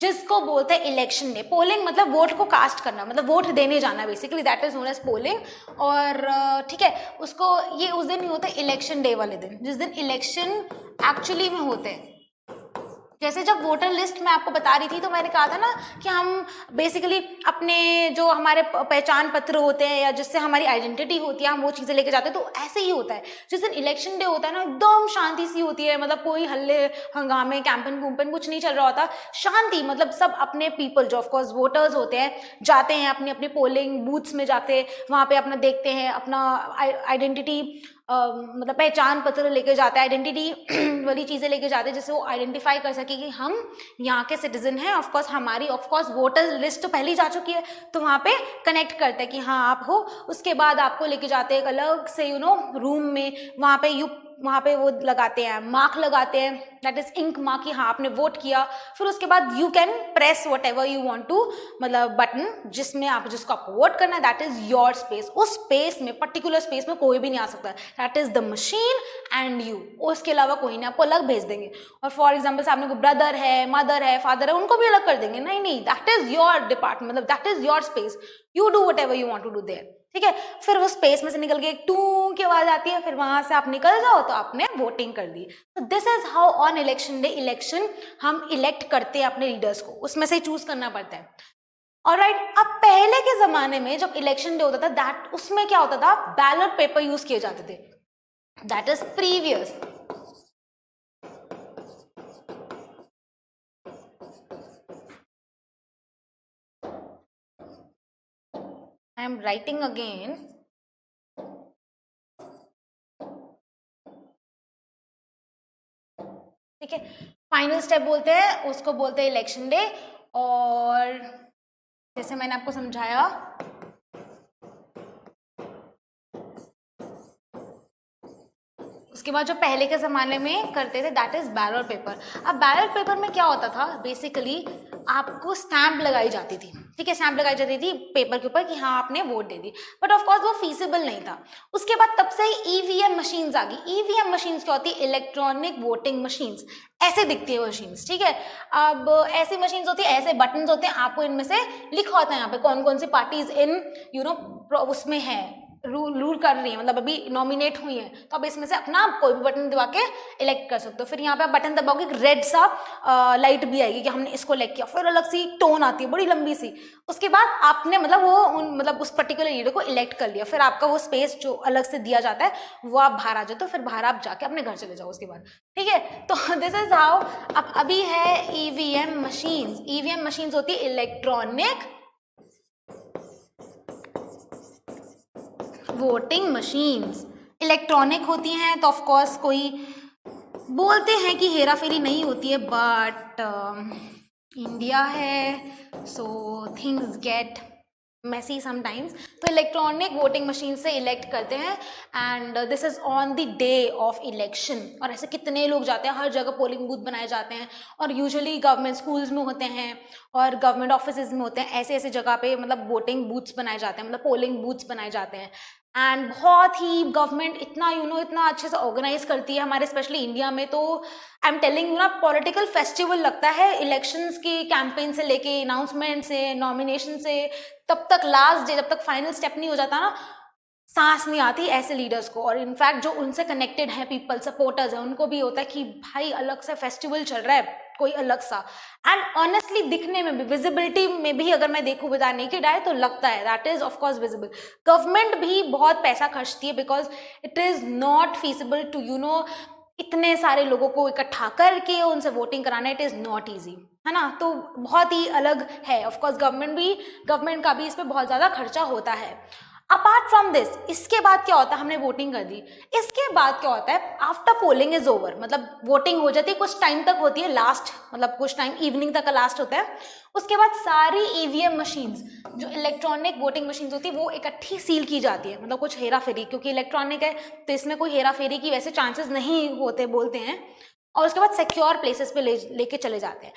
Speaker 2: जिसको बोलते हैं इलेक्शन डे। पोलिंग मतलब वोट को कास्ट करना, मतलब वोट देने जाना basically, that is known as polling. और ठीक है, उसको ये उस दिन नहीं होता, इलेक्शन डे वाले दिन, जिस दिन इलेक्शन एक्चुअली में होते हैं। जैसे जब वोटर लिस्ट मैं आपको बता रही थी तो मैंने कहा था ना कि हम बेसिकली अपने जो हमारे पहचान पत्र होते हैं या जिससे हमारी आइडेंटिटी होती है, हम वो चीज़ें लेके जाते हैं, तो ऐसे ही होता है। जिस दिन इलेक्शन डे होता है ना, एकदम शांति सी होती है, मतलब कोई हल्ले हंगामे कैंपेन वूम्पेन कुछ नहीं चल रहा होता, शांति, मतलब सब अपने पीपल जो ऑफकोर्स वोटर्स होते हैं जाते हैं अपने अपने पोलिंग बूथ्स में, जाते वहाँ पे अपना देखते हैं, अपना आइडेंटिटी मतलब पहचान पत्र लेके जाते हैं, आइडेंटिटी वाली चीज़ें लेके जाते हैं जिससे वो आइडेंटिफाई कर सके कि हम यहाँ के सिटीजन हैं। ऑफकोर्स हमारी ऑफकोर्स वोटर लिस्ट तो पहले ही जा चुकी है, तो वहाँ पे कनेक्ट करते हैं कि हाँ आप हो। उसके बाद आपको लेके जाते हैं एक अलग से रूम में, वहाँ पे यू वहाँ पे वो लगाते हैं, मार्क लगाते हैं, दैट इज इंक मार्क कि हाँ आपने वोट किया। फिर उसके बाद you can press whatever you want to, मतलब बटन जिसमें आप जिसको आपको वोट करना है, दैट इज योर स्पेस। उस स्पेस में, पर्टिकुलर स्पेस में कोई भी नहीं आ सकता, that is the machine and you, उसके अलावा कोई नहीं, आपको अलग भेज देंगे। और फॉर एग्जाम्पल सामने कोई ब्रदर है, मदर है, फादर है, उनको भी अलग कर देंगे, नहीं नहीं, दैट इज योर डिपार्टमेंट, मतलब that is your space, you do whatever you want to do there, ठीक है। फिर वो स्पेस में से निकल के एक टू की आवाज आती है, फिर वहां से आप निकल जाओ तो आपने वोटिंग कर दी। तो this is how on election day election हम इलेक्ट करते हैं अपने लीडर्स को, उसमें से ही चूज करना पड़ता है। ऑलराइट, अब पहले के जमाने में जब इलेक्शन डे होता था, दैट उसमें क्या होता था, बैलेट पेपर यूज किए जाते थे, that is previous. I am writing again. ठीक है, फाइनल स्टेप बोलते हैं उसको, बोलते हैं इलेक्शन डे। और जैसे मैंने आपको समझाया, उसके बाद जो पहले के ज़माने में करते थे दैट इज़ बैलेट पेपर। अब बैलेट पेपर में क्या होता था, बेसिकली आपको स्टैंप लगाई जाती थी, ठीक है, स्टैंप लगाई जाती थी पेपर के ऊपर कि हाँ आपने vote they the, but of course वो फीसिबल नहीं था। उसके बाद तब से ईवीएम मशीन्स आ गई। ईवीएम मशीन्स क्या होती है, इलेक्ट्रॉनिक वोटिंग मशीन्स, ऐसे दिखती है मशीन्स, ठीक है। अब ऐसी मशीन्स होती है, ऐसे बटन्स होते हैं, आपको इनमें से लिखा होता है यहाँ पे कौन कौन सी पार्टीज इन उसमें है, रूल कर रही है, मतलब अभी नॉमिनेट हुई है, तो अब इसमें से अपना कोई भी बटन दबा के इलेक्ट कर सकते हो। फिर यहाँ पे आप बटन दबाओगे, रेड सा लाइट भी आएगी कि हमने इसको इलेक्ट किया, फिर अलग सी टोन आती है बड़ी लंबी सी, उसके बाद आपने मतलब मतलब उस पर्टिकुलर लीडर को इलेक्ट कर लिया। फिर आपका वो स्पेस जो अलग से दिया जाता है वो आप बाहर आ जाते हो, फिर बाहर आप जाके अपने घर चले जाओ उसके बाद, ठीक है। तो दिस इज हाउ। अब अभी है ईवीएम मशीन्स। ईवीएम मशीन्स होती है इलेक्ट्रॉनिक वोटिंग मशीन्स, इलेक्ट्रॉनिक होती हैं, तो ऑफ कोर्स कोई बोलते हैं कि हेरा फेरी नहीं होती है, बट इंडिया है so things get messy sometimes. तो इलेक्ट्रॉनिक वोटिंग मशीन से इलेक्ट करते हैं and this is on the day of election. और ऐसे कितने लोग जाते हैं, हर जगह पोलिंग बूथ बनाए जाते हैं, और यूजुअली गवर्नमेंट स्कूल्स में होते हैं और गवर्नमेंट ऑफिसेज में होते हैं, ऐसे ऐसे जगह पे मतलब वोटिंग बूथ्स बनाए जाते हैं, मतलब पोलिंग बूथ्स बनाए जाते हैं। एंड बहुत ही गवर्नमेंट इतना इतना अच्छे से ऑर्गेनाइज करती है हमारे स्पेशली इंडिया में। तो आई एम टेलिंग यू ना, पॉलिटिकल फेस्टिवल लगता है इलेक्शंस की कैंपेन से लेके अनाउंसमेंट से, नॉमिनेशन से, तब तक लास्ट डे, जब तक फाइनल स्टेप नहीं हो जाता ना, सांस नहीं आती ऐसे लीडर्स को। और इनफैक्ट जो उनसे कनेक्टेड है पीपल, सपोर्टर्स है, उनको भी होता है कि भाई अलग से फेस्टिवल चल रहा है कोई अलग सा। एंड ऑनेस्टली दिखने में भी, विजिबिलिटी में भी अगर मैं देखूं विद नेकेड आई तो लगता है that is of course visible. Government भी बहुत पैसा खर्चती है because it is not feasible to इतने सारे लोगों को इकट्ठा करके उनसे वोटिंग कराना, इट इज नॉट ईजी, है ना। तो बहुत ही अलग है, ऑफ कोर्स गवर्नमेंट का भी इस पर बहुत ज्यादा खर्चा होता है। अपार्ट फ्रॉम दिस, इसके बाद क्या होता है, हमने वोटिंग कर दी, इसके बाद क्या होता है, आफ्टर पोलिंग इज ओवर, मतलब वोटिंग हो जाती है, कुछ टाइम तक होती है, लास्ट मतलब कुछ टाइम इवनिंग तक का लास्ट होता है। उसके बाद सारी ईवीएम मशीन्स, जो इलेक्ट्रॉनिक वोटिंग मशीन्स होती है, वो इकट्ठी सील की जाती है, मतलब कुछ हेरा फेरी, क्योंकि इलेक्ट्रॉनिक है तो इसमें कोई हेरा फेरी की वैसे चांसेस नहीं होते बोलते हैं। और उसके बाद सिक्योर प्लेसेस पे लेके चले जाते हैं।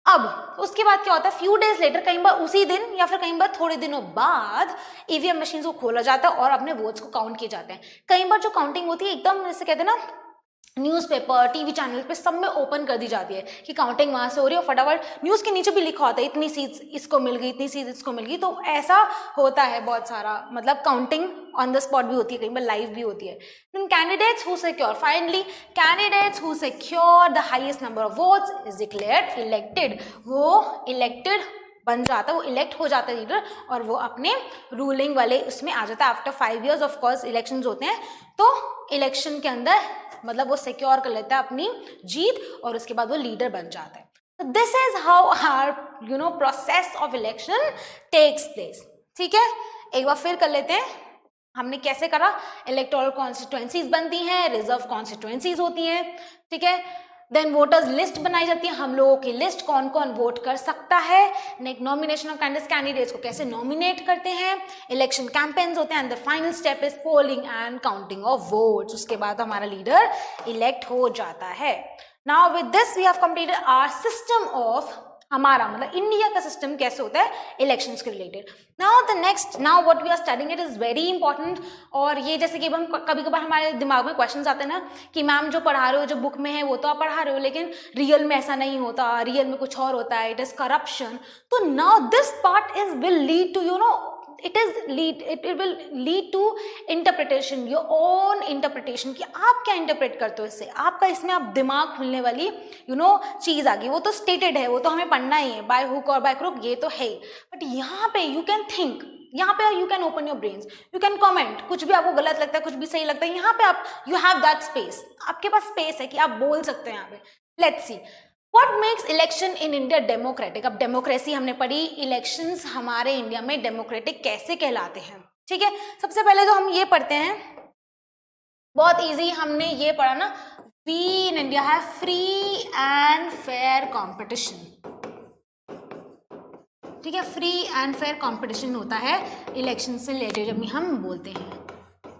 Speaker 2: अब उसके बाद क्या होता है, फ्यू डेज लेटर, कई बार उसी दिन या फिर कई बार थोड़े दिनों बाद ईवीएम मशीन को खोला जाता है और अपने वोट्स को काउंट किए जाते हैं। कई बार जो काउंटिंग होती है एकदम जैसे कहते हैं ना, न्यूज़पेपर, टीवी चैनल पे सब में ओपन कर दी जाती है कि काउंटिंग वहां से हो रही है, फटाफट न्यूज़ के नीचे भी लिखा होता है इतनी सीट्स इसको मिल गई, इतनी सीट्स इसको मिल गई। तो ऐसा होता है बहुत सारा, मतलब काउंटिंग ऑन द स्पॉट भी होती है, कई बार लाइव भी होती है। Then candidates who secure, finally candidates who secure the highest number of votes is declared elected. वो इलेक्टेड बन जाता है, वो इलेक्ट हो जाता है लीडर, और वो अपने रूलिंग वाले उसमें आ जाता है। After 5 years of course elections होते हैं, तो इलेक्शन के अंदर मतलब वो सिक्योर कर लेता है अपनी जीत, और उसके बाद वो लीडर बन जाता है। तो this is how our process of election takes place. ठीक है, एक बार फिर कर लेते हैं हमने कैसे करा। इलेक्टोरल कॉन्स्टिट्यूएंसीज बनती हैं, रिजर्व कॉन्स्टिट्यूएंसीज होती हैं, ठीक है। देन वोटर्स लिस्ट बनाई जाती है, हम लोगों की लिस्ट, कौन कौन वोट कर सकता है, नेक्स्ट नॉमिनेशन ऑफ कैंडिडेट्स को कैसे नॉमिनेट करते हैं, इलेक्शन कैंपेन्स होते हैं, and the final step is polling and counting of votes. उसके बाद हमारा लीडर इलेक्ट हो जाता है। Now with this we have completed our system of, हमारा मतलब इंडिया का सिस्टम कैसे होता है इलेक्शंस के रिलेटेड। Now what we are studying it is very important. और ये जैसे कि हम कभी कभार हमारे दिमाग में क्वेश्चंस आते हैं ना कि मैम जो पढ़ा रहे हो, जो बुक में है वो तो आप पढ़ा रहे हो, लेकिन रियल में ऐसा नहीं होता, रियल में कुछ और होता है, इट इज करप्शन। तो now this part is will lead to it will lead to interpretation, your own interpretation, कि आप क्या इंटरप्रेट करते हो इससे, आपका इसमें आप दिमाग खुलने वाली चीज आ गई। वो तो स्टेटेड है, वो तो हमें पढ़ना ही है बाय हुक और बाय क्रुक, ये तो है। बट यहाँ पे यू कैन थिंक, यहाँ पे you can open your brains, you can comment, कुछ भी आपको गलत लगता है, कुछ भी सही लगता है, यहाँ पे आप यू हैव दैट स्पेस, आपके पास स्पेस है कि आप बोल सकते हैं यहाँ पे। Let's see what makes election in India democratic. अब डेमोक्रेसी हमने पढ़ी, इलेक्शंस हमारे इंडिया में डेमोक्रेटिक कैसे कहलाते हैं। ठीक है, सबसे पहले तो हम ये पढ़ते हैं, बहुत इजी, हमने ये पढ़ा ना, we in India have free and fair competition. ठीक है, फ्री एंड फेयर कंपटीशन होता है इलेक्शन से रिलेटेड जब हम बोलते हैं।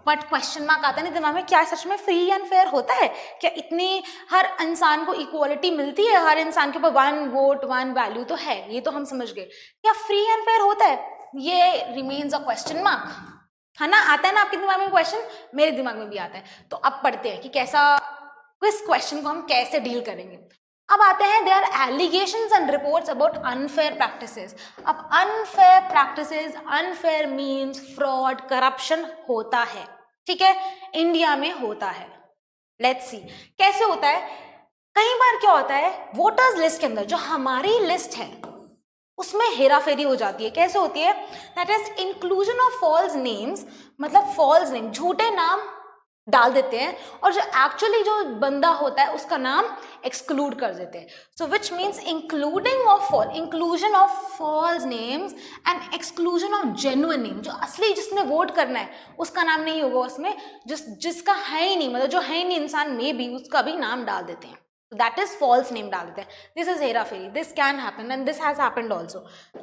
Speaker 2: बट क्वेश्चन मार्क आता है नहीं दिमाग में, क्या सच में फ्री एंड फेयर होता है क्या? इतनी हर इंसान को इक्वालिटी मिलती है, हर इंसान के ऊपर वन वोट वन वैल्यू तो है, ये तो हम समझ गए। क्या फ्री एंड फेयर होता है? ये रिमेन्स अ क्वेश्चन मार्क, है ना। आता है ना आपके दिमाग में क्वेश्चन, मेरे दिमाग में भी आता है। तो अब पढ़ते हैं कि कैसा, इस क्वेश्चन को हम कैसे डील करेंगे। अब आते हैं, there are allegations and reports about unfair practices. अब unfair practices, unfair means fraud, corruption होता है, ठीक है, इंडिया में होता है। लेट्स सी कैसे होता है। कई बार क्या होता है, वोटर्स लिस्ट के अंदर जो हमारी लिस्ट है उसमें हेराफेरी हो जाती है। कैसे होती है? That is inclusion of false names, मतलब फॉल्स नेम, झूठे नाम डाल देते हैं और जो एक्चुअली जो बंदा होता है उसका नाम एक्सक्लूड कर देते हैं। So which means inclusion of false names and exclusion of genuine name. जो असली जिसने वोट करना है उसका नाम नहीं होगा उसमें, जिसका है ही नहीं, मतलब जो है ही नहीं इंसान में भी, उसका भी नाम डाल देते हैं। दैट इज फॉल्स नेम डाल देते हैं। दिस इज हेराफेरी, this can happen and this has happened also.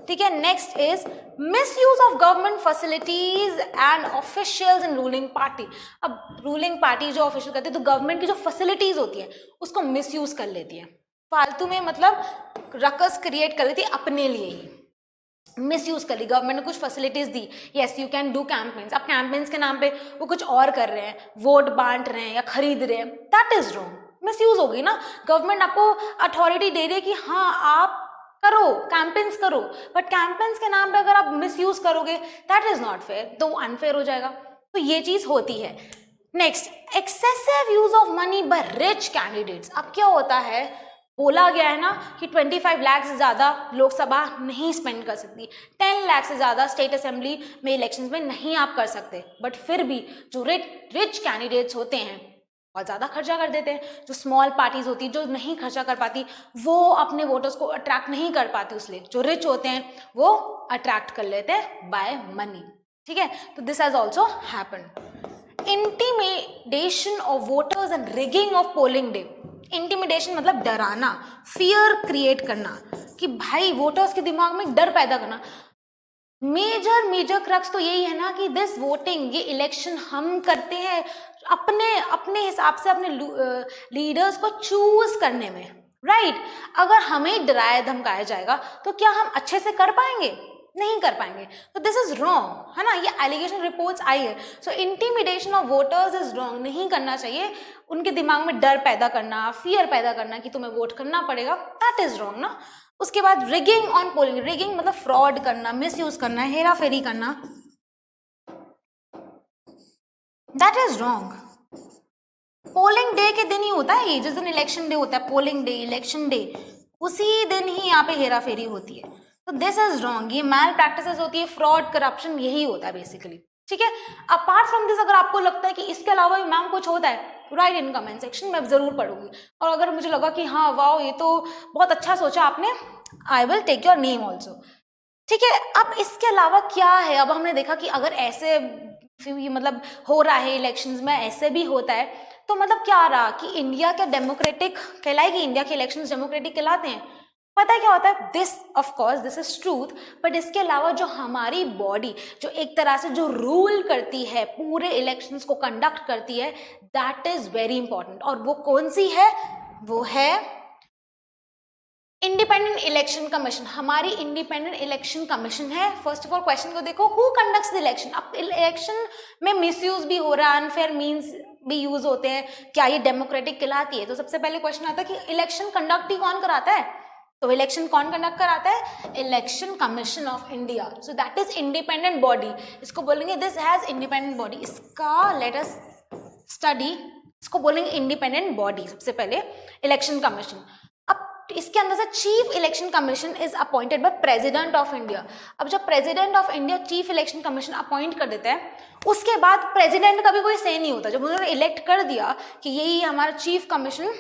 Speaker 2: ठीक है, next is misuse of government facilities and officials in ruling party. अब रूलिंग पार्टी जो ऑफिशियल करती है तो गवर्नमेंट की जो फैसिलिटीज होती है उसको मिसयूज कर लेती है, फालतू में मतलब रकस क्रिएट कर लेती है अपने लिए ही, मिसयूज कर ली। गवर्नमेंट ने कुछ facilities the, yes you can do campaigns, अब कैंपेन्स के नाम पे वो कुछ और कर रहे हैं, वोट बांट रहे हैं या खरीद रहे हैं, दैट इज रॉन्ग, मिसयूज हो गई ना। गवर्नमेंट आपको अथॉरिटी दे रही है कि हाँ आप करो, कैंपेन्स करो, बट कैंपेन्स के नाम पे अगर आप मिसयूज करोगे दैट इज नॉट फेयर, तो अनफेयर हो जाएगा। तो ये चीज होती है। Next, excessive use of money by rich candidates. अब क्या होता है, बोला गया है ना कि 25 लाख से ज़्यादा लोकसभा नहीं स्पेंड कर सकती, 10 लाख से ज़्यादा स्टेट असेंबली में इलेक्शंस में नहीं आप कर सकते, बट फिर भी जो रिच कैंडिडेट्स होते हैं बहुत ज़्यादा खर्चा कर देते हैं। जो स्मॉल पार्टीज होती है जो नहीं खर्चा कर पाती वो अपने वोटर्स को अट्रैक्ट नहीं कर पाती, इसलिए जो रिच होते हैं वो अट्रैक्ट कर लेते हैं बाय मनी। ठीक है, तो this has also happened. Intimidation of voters and rigging of polling day. Intimidation मतलब डराना, फियर क्रिएट करना, कि भाई वोटर्स के दिमाग में डर पैदा करना। मेजर क्रक्स तो यही है ना कि दिस वोटिंग, ये इलेक्शन हम करते हैं अपने हिसाब से अपने लीडर्स को चूज करने में, राइट। अगर हमें डराया धमकाया जाएगा तो क्या हम अच्छे से कर पाएंगे? नहीं कर पाएंगे। तो दिस इज रॉन्ग, है ना, ये एलिगेशन रिपोर्ट्स आई है। So intimidation of voters is wrong, नहीं करना चाहिए। उनके दिमाग में डर पैदा करना, फियर पैदा करना कि तुम्हें वोट करना पड़ेगा, दैट इज रॉन्ग ना। उसके बाद रिगिंग ऑन पोलिंग, रिगिंग मतलब फ्रॉड करना, मिसयूज करना, हेरा फेरी करना, that is wrong. Polling day के दिन ही होता है ये, जिस दिन इलेक्शन डे होता है, पोलिंग डे, इलेक्शन डे, उसी दिन ही यहाँ पे हेरा फेरी होती है। तो दिस इज रॉन्ग, ये मैल प्रैक्टिसेस होती है, फ्रॉड, करप्शन, यही होता है बेसिकली। ठीक है, अपार्ट फ्रॉम दिस अगर आपको लगता है कि इसके अलावा भी मैम कुछ होता है, राइट इन कमेंट सेक्शन में जरूर पढ़ूंगी। और अगर मुझे लगा कि हाँ वाओ ये तो बहुत अच्छा सोचा आपने, I will take your name also. ठीक है, अब इसके अलावा क्या है, अब हमने देखा कि अगर ऐसे मतलब हो रहा है इलेक्शंस में, ऐसे भी होता है, तो मतलब क्या रहा कि इंडिया क्या डेमोक्रेटिक कहलाएगी, इंडिया के इलेक्शंस डेमोक्रेटिक कहलाते हैं? पता है क्या होता है, this of course this is truth, but इसके अलावा जो हमारी बॉडी जो एक तरह से जो रूल करती है, पूरे इलेक्शंस को कंडक्ट करती है, दैट इज वेरी इंपॉर्टेंट। और वो कौन सी है? वो है इंडिपेंडेंट इलेक्शन कमीशन। हमारी इंडिपेंडेंट इलेक्शन कमीशन है। फर्स्ट ऑफ ऑल क्वेश्चन को देखो, हु कंडक्ट्स द इलेक्शन। अब इलेक्शन में मिसयूज भी हो रहा है, अनफेयर मीन्स भी यूज होते हैं, क्या ये डेमोक्रेटिक कहलाती है? तो सबसे पहले क्वेश्चन आता है कि इलेक्शन कंडक्ट ही कौन कराता है? तो इलेक्शन कौन कंडक्ट कराता है? Election commission of India. So that is independent body. इसको बोलेंगे दिस हैज इंडिपेंडेंट बॉडी। इसका लेट अस स्टडी, इसको बोलेंगे इंडिपेंडेंट बॉडी। सबसे पहले इलेक्शन कमीशन। अब इसके अंदर से chief election commission is appointed by president of India. अब जब president of India chief election commission appoint कर देता है, उसके बाद प्रेसिडेंट का भी कोई से नहीं होता। जब उन्होंने इलेक्ट कर दिया कि यही हमारा चीफ कमीशन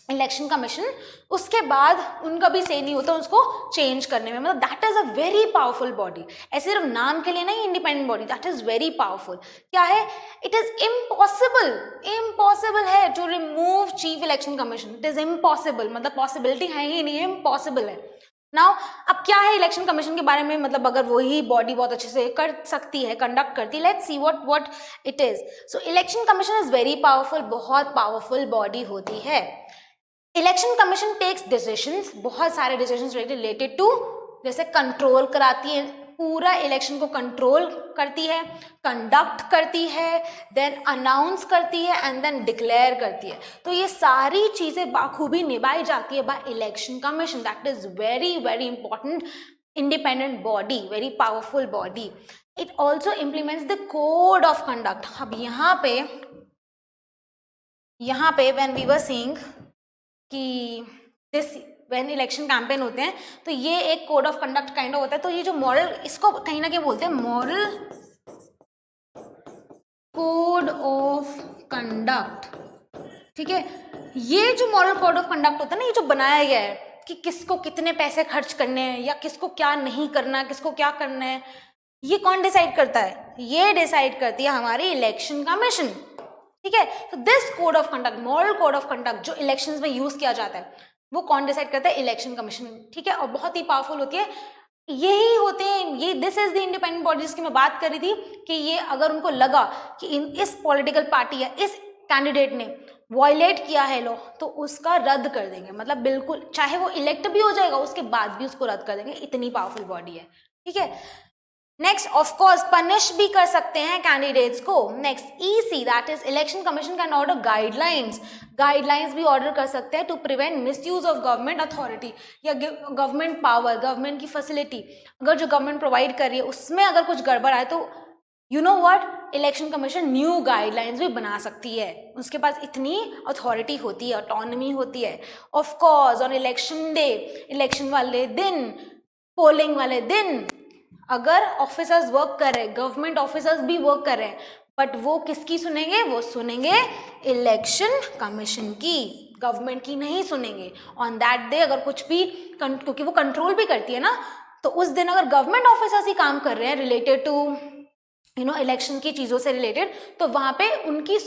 Speaker 2: इलेक्शन कमीशन, उसके बाद उनका भी से नहीं होता उसको चेंज करने में। मतलब that is a very powerful body. ऐसे सिर्फ नाम के लिए नहीं independent body, that is very powerful. क्या है? इट इज इम्पॉसिबल, इम्पॉसिबल है to remove chief election commission. It is impossible, मतलब पॉसिबिलिटी है ही नहीं, इम्पॉसिबल है। नाउ अब क्या है इलेक्शन कमीशन के बारे में, मतलब अगर वही बॉडी बहुत अच्छे से कर सकती है, कंडक्ट करती है, let's see what it is. So election commission is very powerful, बहुत पावरफुल बॉडी होती है। इलेक्शन कमीशन टेक्स डिसीजंस, बहुत सारे डिसीजंस रिलेटेड टू, जैसे कंट्रोल कराती है, पूरा इलेक्शन को कंट्रोल करती है, कंडक्ट करती है, देन अनाउंस करती है एंड देन डिक्लेयर करती है। तो ये सारी चीजें बाखूबी निभाई जाती है by election commission. That is very very important independent body, very powerful body. It also implements the code of conduct. अब यहाँ पे व्हेन वी वर सीइंग कि दिस व्हेन इलेक्शन कैंपेन होते हैं, तो ये एक code of conduct kind of होता है। तो ये जो मॉरल, इसको कहीं ना कहीं बोलते हैं मॉरल कोड ऑफ कंडक्ट। ठीक है, ये जो मॉरल कोड ऑफ कंडक्ट होता है ना, ये जो बनाया गया है कि किसको कितने पैसे खर्च करने हैं या किसको क्या नहीं करना, किसको क्या करना है, ये कौन डिसाइड करता है? ये डिसाइड करती है हमारी इलेक्शन कमीशन। ठीक है, तो this code of conduct, moral code of conduct जो इलेक्शंस में यूज किया जाता है, वो कौन डिसाइड करता है? Election commission. ठीक है, और बहुत ही पावरफुल होती है। यही होते हैं ये, this is the independent body जिसकी मैं बात कर रही थी कि ये अगर उनको लगा कि इस पॉलिटिकल पार्टी या इस कैंडिडेट ने वायलेट किया है लॉ, तो उसका रद्द कर देंगे। मतलब बिल्कुल, चाहे वो इलेक्ट भी हो जाएगा उसके बाद भी उसको रद्द कर देंगे, इतनी पावरफुल बॉडी है। ठीक है, नेक्स्ट ऑफ कोर्स पनिश भी कर सकते हैं कैंडिडेट्स को। Next EC, that is election commission can order guidelines. Guidelines भी ऑर्डर कर सकते हैं to prevent misuse of government authority या गवर्नमेंट पावर, गवर्नमेंट की फैसिलिटी। अगर जो गवर्नमेंट प्रोवाइड कर रही है उसमें अगर कुछ गड़बड़ आए तो you know what, election commission new guidelines भी बना सकती है। उसके पास इतनी अथॉरिटी होती है, ऑटोनॉमी होती है। Of course on election day, election वाले दिन, पोलिंग वाले दिन, अगर ऑफिसर्स वर्क कर रहे हैं, गवर्नमेंट ऑफिसर्स भी वर्क कर रहे हैं, बट वो किसकी सुनेंगे? वो सुनेंगे इलेक्शन कमीशन की, गवर्नमेंट की नहीं सुनेंगे। ऑन दैट डे अगर कुछ भी, क्योंकि वो कंट्रोल भी करती है ना, तो उस दिन अगर गवर्नमेंट ऑफिसर्स ही काम कर रहे हैं रिलेटेड टू इलेक्शन की चीज़ों से रिलेटेड, तो वहाँ पे उनकी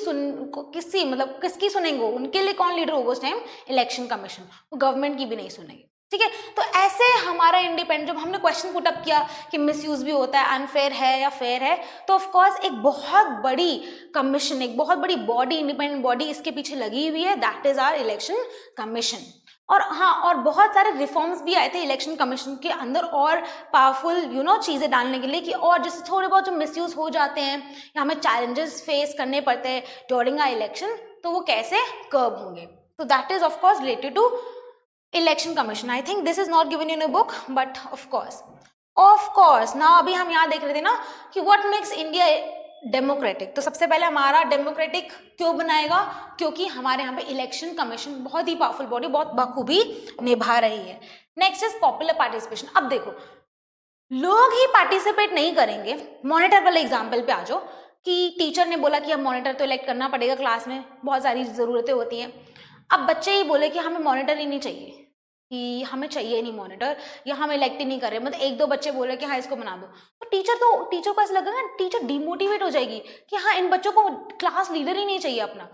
Speaker 2: किसकी सुनेंगे? उनके लिए कौन लीडर होगा उस टाइम? Election commission. वो गवर्नमेंट की भी नहीं सुनेंगे। ठीक है, तो ऐसे हमारा इंडिपेंडेंट, जब हमने क्वेश्चन पुट अप किया कि मिसयूज भी होता है, अनफेयर है या फेयर है, तो ऑफ कोर्स एक बहुत बड़ी कमीशन, एक बहुत बड़ी बॉडी, इंडिपेंडेंट बॉडी इसके पीछे लगी हुई है, that is our election commission. और हाँ, और बहुत सारे रिफॉर्म्स भी आए थे इलेक्शन कमीशन के अंदर और पावरफुल चीज़ें डालने के लिए, कि और जैसे थोड़े बहुत जो मिसयूज हो जाते हैं या हमें चैलेंजेस फेस करने पड़ते हैं ड्यूरिंग आवर इलेक्शन, तो वो कैसे कर्ब होंगे। तो that is of course related to election commission. I think this is not given in a book, but of course ना अभी हम यहाँ देख रहे थे ना कि व्हाट मेक्स इंडिया डेमोक्रेटिक। तो सबसे पहले हमारा डेमोक्रेटिक क्यों बनाएगा? क्योंकि हमारे यहाँ पे इलेक्शन कमीशन बहुत ही पावरफुल बॉडी, बहुत बखूबी निभा रही है। Next is popular participation. अब देखो, लोग ही पार्टिसिपेट नहीं करेंगे। मॉनिटर वाले एग्जाम्पल पे आ जाओ कि टीचर ने बोला कि अब मॉनिटर तो इलेक्ट करना पड़ेगा, क्लास में बहुत सारी ज़रूरतें होती हैं। अब बच्चे ही बोले कि हमें मॉनिटर ही नहीं चाहिए, कि हमें चाहिए नहीं मॉनिटर, या हम इलेक्ट ही नहीं कर रहे, मतलब एक दो बच्चे बोले कि हाँ इसको बना दो, तो टीचर को ऐसा लगेगा, टीचर डिमोटिवेट हो जाएगी कि हाँ इन बच्चों को क्लास लीडर ही नहीं चाहिए अपना।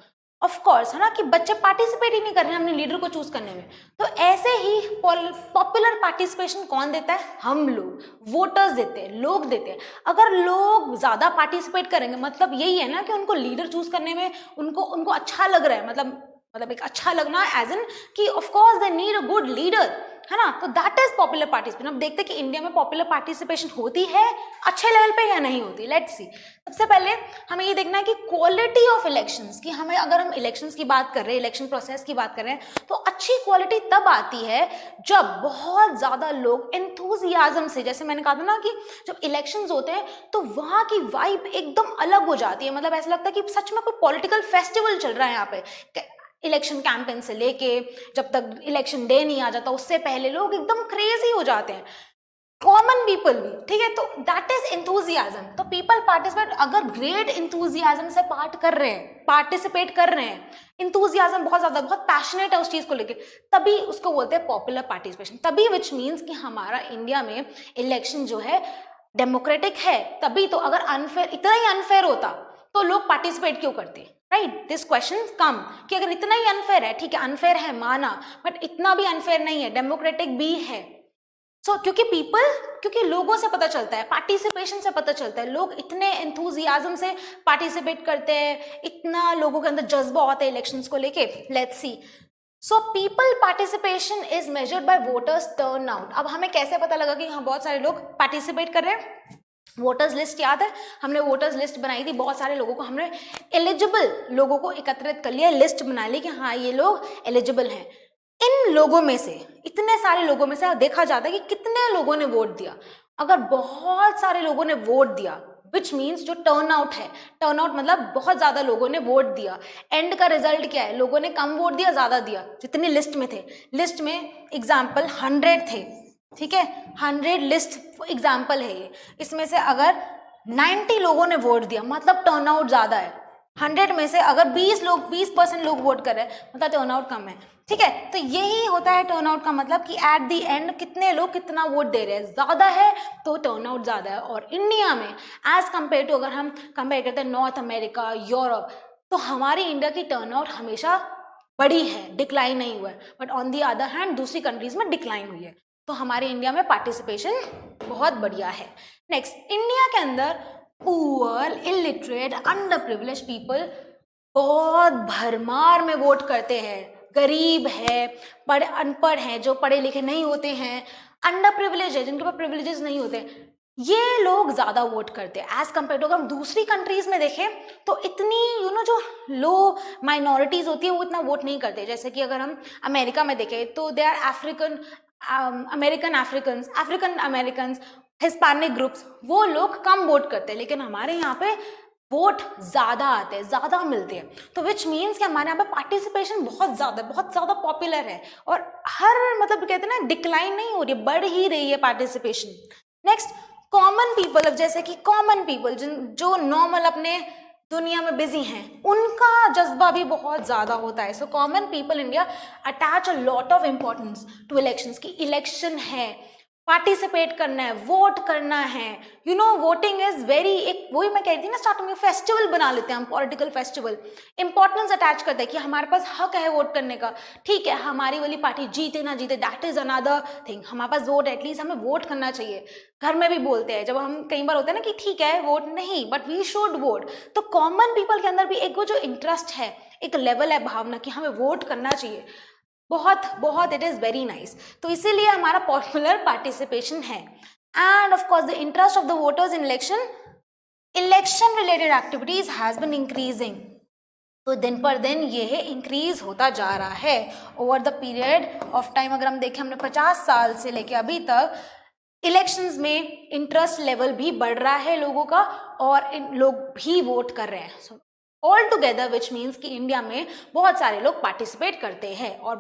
Speaker 2: ऑफ कोर्स, है ना, कि बच्चे पार्टिसिपेट ही नहीं कर रहे हैं अपने लीडर को चूज करने में। तो ऐसे ही पॉपुलर पार्टिसिपेशन कौन देता है? हम लोग, वोटर्स देते हैं, लोग देते हैं। अगर लोग ज्यादा पार्टिसिपेट करेंगे मतलब यही है ना कि उनको लीडर चूज करने में उनको अच्छा लग रहा है, मतलब एक अच्छा लगना एज एन कि of course they need a good leader, है ना। तो दैट इज पॉपुलर पार्टिसिपेशन। अब देखते हैं कि इंडिया में पॉपुलर पार्टिसिपेशन होती है अच्छे लेवल पे या नहीं होती। Let's see. सबसे पहले हमें ये देखना है कि क्वालिटी ऑफ इलेक्शंस, कि हमें अगर हम इलेक्शंस की बात कर रहे हैं, इलेक्शन प्रोसेस की बात कर रहे हैं, तो अच्छी क्वालिटी तब आती है जब बहुत ज्यादा लोग एंथुजियाज्म से, जैसे मैंने कहा था ना कि जब इलेक्शंस होते हैं तो वहां की वाइब एकदम अलग हो जाती है। मतलब ऐसा लगता है कि सच में कोई पॉलिटिकल फेस्टिवल चल रहा है यहाँ पे। इलेक्शन कैंपेन से लेके जब तक इलेक्शन डे नहीं आ जाता उससे पहले लोग एकदम क्रेजी हो जाते हैं, कॉमन पीपल भी, ठीक है। तो दैट इज एंथुजियाज्म। तो पीपल पार्टिसिपेट, अगर ग्रेट एंथुजियाज्म से पार्टिसिपेट कर रहे हैं, एंथुजियाज्म बहुत ज्यादा, बहुत पैशनेट है उस चीज को लेके, तभी उसको बोलते हैं पॉपुलर पार्टिसिपेशन। तभी विच मीन्स कि हमारा इंडिया में इलेक्शन जो है डेमोक्रेटिक है। तभी तो, अगर अनफेयर, इतना ही अनफेयर होता तो लोग पार्टिसिपेट क्यों करते? राइट, दिस क्वेश्चन कम कि अगर इतना ही अनफेयर है, ठीक है अनफेयर है माना, बट इतना भी अनफेयर नहीं है, डेमोक्रेटिक भी है। सो क्योंकि लोगों से पता चलता है, पार्टिसिपेशन से पता चलता है, लोग इतने एंथुजियाज्म से पार्टिसिपेट करते हैं, इतना लोगों के अंदर जज्बा होता है इलेक्शंस को लेके। Let's see. So people participation is measured by voters turn out. अब हमें कैसे पता लगा कि हाँ बहुत सारे लोग पार्टिसिपेट कर रहे हैं? वोटर्स लिस्ट याद है, हमने वोटर्स लिस्ट बनाई थी, बहुत सारे लोगों को हमने, एलिजिबल लोगों को एकत्रित कर लिया, लिस्ट बना ली कि हाँ ये लोग एलिजिबल हैं। इन लोगों में से, इतने सारे लोगों में से देखा जाता है कि कितने लोगों ने वोट दिया। अगर बहुत सारे लोगों ने वोट दिया, विच मीन्स जो टर्न आउट है, टर्न आउट मतलब बहुत ज्यादा लोगों ने वोट दिया। एंड का रिजल्ट क्या है? लोगों ने कम वोट दिया, ज्यादा दिया, जितनी लिस्ट में थे। लिस्ट में एग्जाम्पल 100 थे, ठीक है, 100 लिस्ट एग्जाम्पल है ये। इसमें से अगर 90 लोगों ने वोट दिया मतलब टर्न आउट ज्यादा है। 100 में से अगर 20% लोग वोट कर रहे हैं मतलब टर्न आउट कम है, ठीक है। तो यही होता है टर्न आउट का मतलब कि एट द एंड कितने लोग कितना वोट दे रहे हैं, ज्यादा है तो टर्न आउट ज्यादा है। और इंडिया में एज कंपेयर टू, अगर हम कंपेयर करते हैं नॉर्थ अमेरिका, यूरोप, तो हमारी इंडिया की टर्न आउट हमेशा बड़ी है, डिक्लाइन नहीं हुआ है। But on the other hand दूसरी कंट्रीज में डिक्लाइन हुई है। तो हमारे इंडिया में पार्टिसिपेशन बहुत बढ़िया है। नेक्स्ट, इंडिया के अंदर poor, illiterate, under privilege people बहुत भरमार में वोट करते हैं। गरीब है, पढ़े अनपढ़ हैं, जो पढ़े लिखे नहीं होते हैं, अंडर प्रिविलेज है, जिनके पास प्रिविलेजेस नहीं होते, ये लोग ज्यादा वोट करते हैं एज कम्पेयर टू। अगर हम दूसरी कंट्रीज में देखें तो इतनी जो लो माइनॉरिटीज होती है वो इतना वोट नहीं करते। जैसे कि अगर हम अमेरिका में देखें तो they are American American, Hispanic groups, वो लोग कम वोट करते हैं। लेकिन हमारे यहाँ पे वोट ज्यादा आते हैं, ज्यादा मिलते हैं। तो विच मीन्स कि हमारे यहाँ पे पार्टिसिपेशन बहुत ज्यादा पॉपुलर है। और हर, मतलब कहते हैं ना, डिक्लाइन नहीं हो रही, बढ़ ही रही है पार्टिसिपेशन। Next, common people. अब जैसे कि कॉमन पीपल जो नॉर्मल अपने दुनिया में बिजी हैं, उनका जज्बा भी बहुत ज्यादा होता है। So common people India attach a lot of importance to elections, की इलेक्शन है, पार्टिसिपेट करना है, वोट करना है। वोटिंग इज वेरी, एक वही मैं कह रही थी ना स्टार्टिंग में, फेस्टिवल बना लेते हैं हम, पॉलिटिकल फेस्टिवल। इंपॉर्टेंस अटैच करते हैं कि हमारे पास हक है वोट करने का। ठीक है, हमारी वाली पार्टी जीते ना जीते, दैट इज अनदर थिंग, हमारे पास वोट, एटलीस्ट हमें वोट करना चाहिए। घर में भी बोलते हैं, जब हम कई बार होते हैं ना कि ठीक है वोट नहीं, बट वी शुड वोट। तो कॉमन पीपल के अंदर भी एक वो जो इंटरेस्ट है, एक लेवल है, भावना कि हमें वोट करना चाहिए, बहुत इट इज वेरी नाइस। तो इसीलिए हमारा पॉपुलर पार्टिसिपेशन है। And of course the interest of the voters in election related activities has been increasing. तो दिन पर दिन ये इंक्रीज होता जा रहा है over the period of time. अगर हम देखें, हमने 50 साल से लेके अभी तक इलेक्शंस में इंटरेस्ट लेवल भी बढ़ रहा है लोगों का, और लोग भी वोट कर रहे हैं ऑल टुगेदर, विच मीन्स कि इंडिया में बहुत सारे लोग पार्टिसिपेट करते हैं, और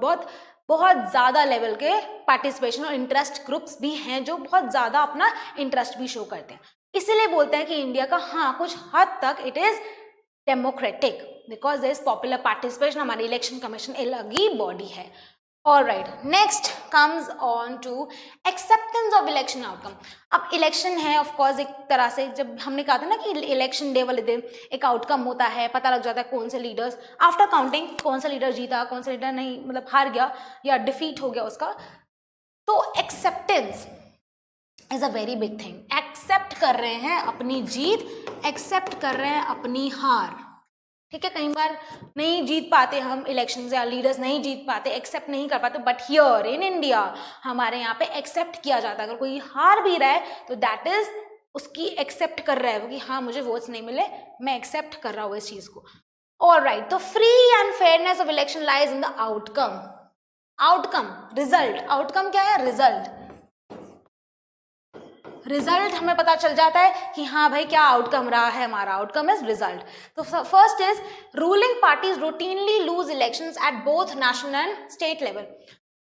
Speaker 2: बहुत ज़्यादा लेवल के पार्टिसिपेशन और इंटरेस्ट ग्रुप्स भी हैं जो बहुत ज़्यादा अपना इंटरेस्ट भी शो करते हैं। इसीलिए बोलते हैं कि इंडिया का हाँ कुछ हद तक it is democratic, because there is popular participation. हमारी इलेक्शन कमीशन अलग ही बॉडी है। All right, next comes on to acceptance of election outcome. अब इलेक्शन है ऑफ कोर्स, एक तरह से जब हमने कहा था ना कि इलेक्शन डे वाले दिन एक आउटकम होता है, पता लग जाता है कौन से लीडर्स आफ्टर काउंटिंग कौन सा लीडर जीता, कौन सा लीडर नहीं, मतलब हार गया या डिफीट हो गया उसका। तो acceptance is a very big thing. Accept कर रहे हैं अपनी जीत, एक्सेप्ट कर रहे हैं अपनी हार, ठीक है। कई बार नहीं जीत पाते हम इलेक्शन या लीडर्स नहीं जीत पाते, एक्सेप्ट नहीं कर पाते, बट हियर इन इंडिया हमारे यहाँ पे एक्सेप्ट किया जाता है। अगर कोई हार भी रहा है तो दैट इज उसकी एक्सेप्ट कर रहा है कि हाँ मुझे वोट्स नहीं मिले, मैं एक्सेप्ट कर रहा हूँ इस चीज को। ऑल राइट, तो free and fairness of election lies in the outcome. Outcome, result, outcome क्या है? रिजल्ट। रिजल्ट हमें पता चल जाता है कि हाँ भाई क्या आउटकम रहा है, हमारा आउटकम इज रिजल्ट। तो first is ruling parties routinely lose elections at both national and state level.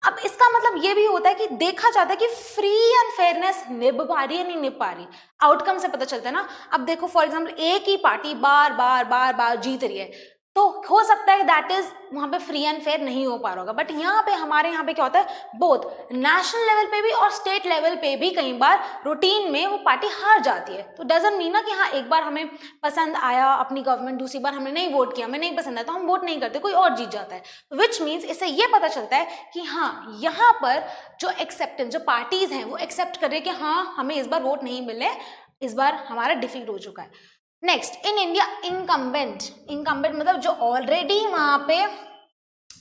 Speaker 2: अब इसका मतलब ये भी होता है कि देखा जाता है कि फ्री एंड फेयरनेस निभ पा रही है नहीं निभ पा रही, आउटकम से पता चलता है ना। अब देखो फॉर एग्जाम्पल एक ही पार्टी बार बार बार बार जीत रही है, तो हो सकता है दैट इज वहां पे फ्री एंड फेयर नहीं हो पा रहा होगा, बट यहाँ पे हमारे यहाँ पे क्या होता है, बोथ नेशनल लेवल पे भी और स्टेट लेवल पे भी कई बार रूटीन में वो पार्टी हार जाती है। तो डजंट मीन ना कि हाँ एक बार हमें पसंद आया अपनी गवर्नमेंट, दूसरी बार हमने नहीं वोट किया, हमें नहीं पसंद आया तो हम वोट नहीं करते, कोई और जीत जाता है। विच मीन्स इससे ये पता चलता है कि हाँ यहाँ पर जो एक्सेप्टेंस, जो पार्टीज हैं वो एक्सेप्ट कर रही है कि हाँ हमें इस बार वोट नहीं मिले, इस बार हमारा डिफीट हो चुका है। Next, in India incumbent, incumbent मतलब जो ऑलरेडी वहां पे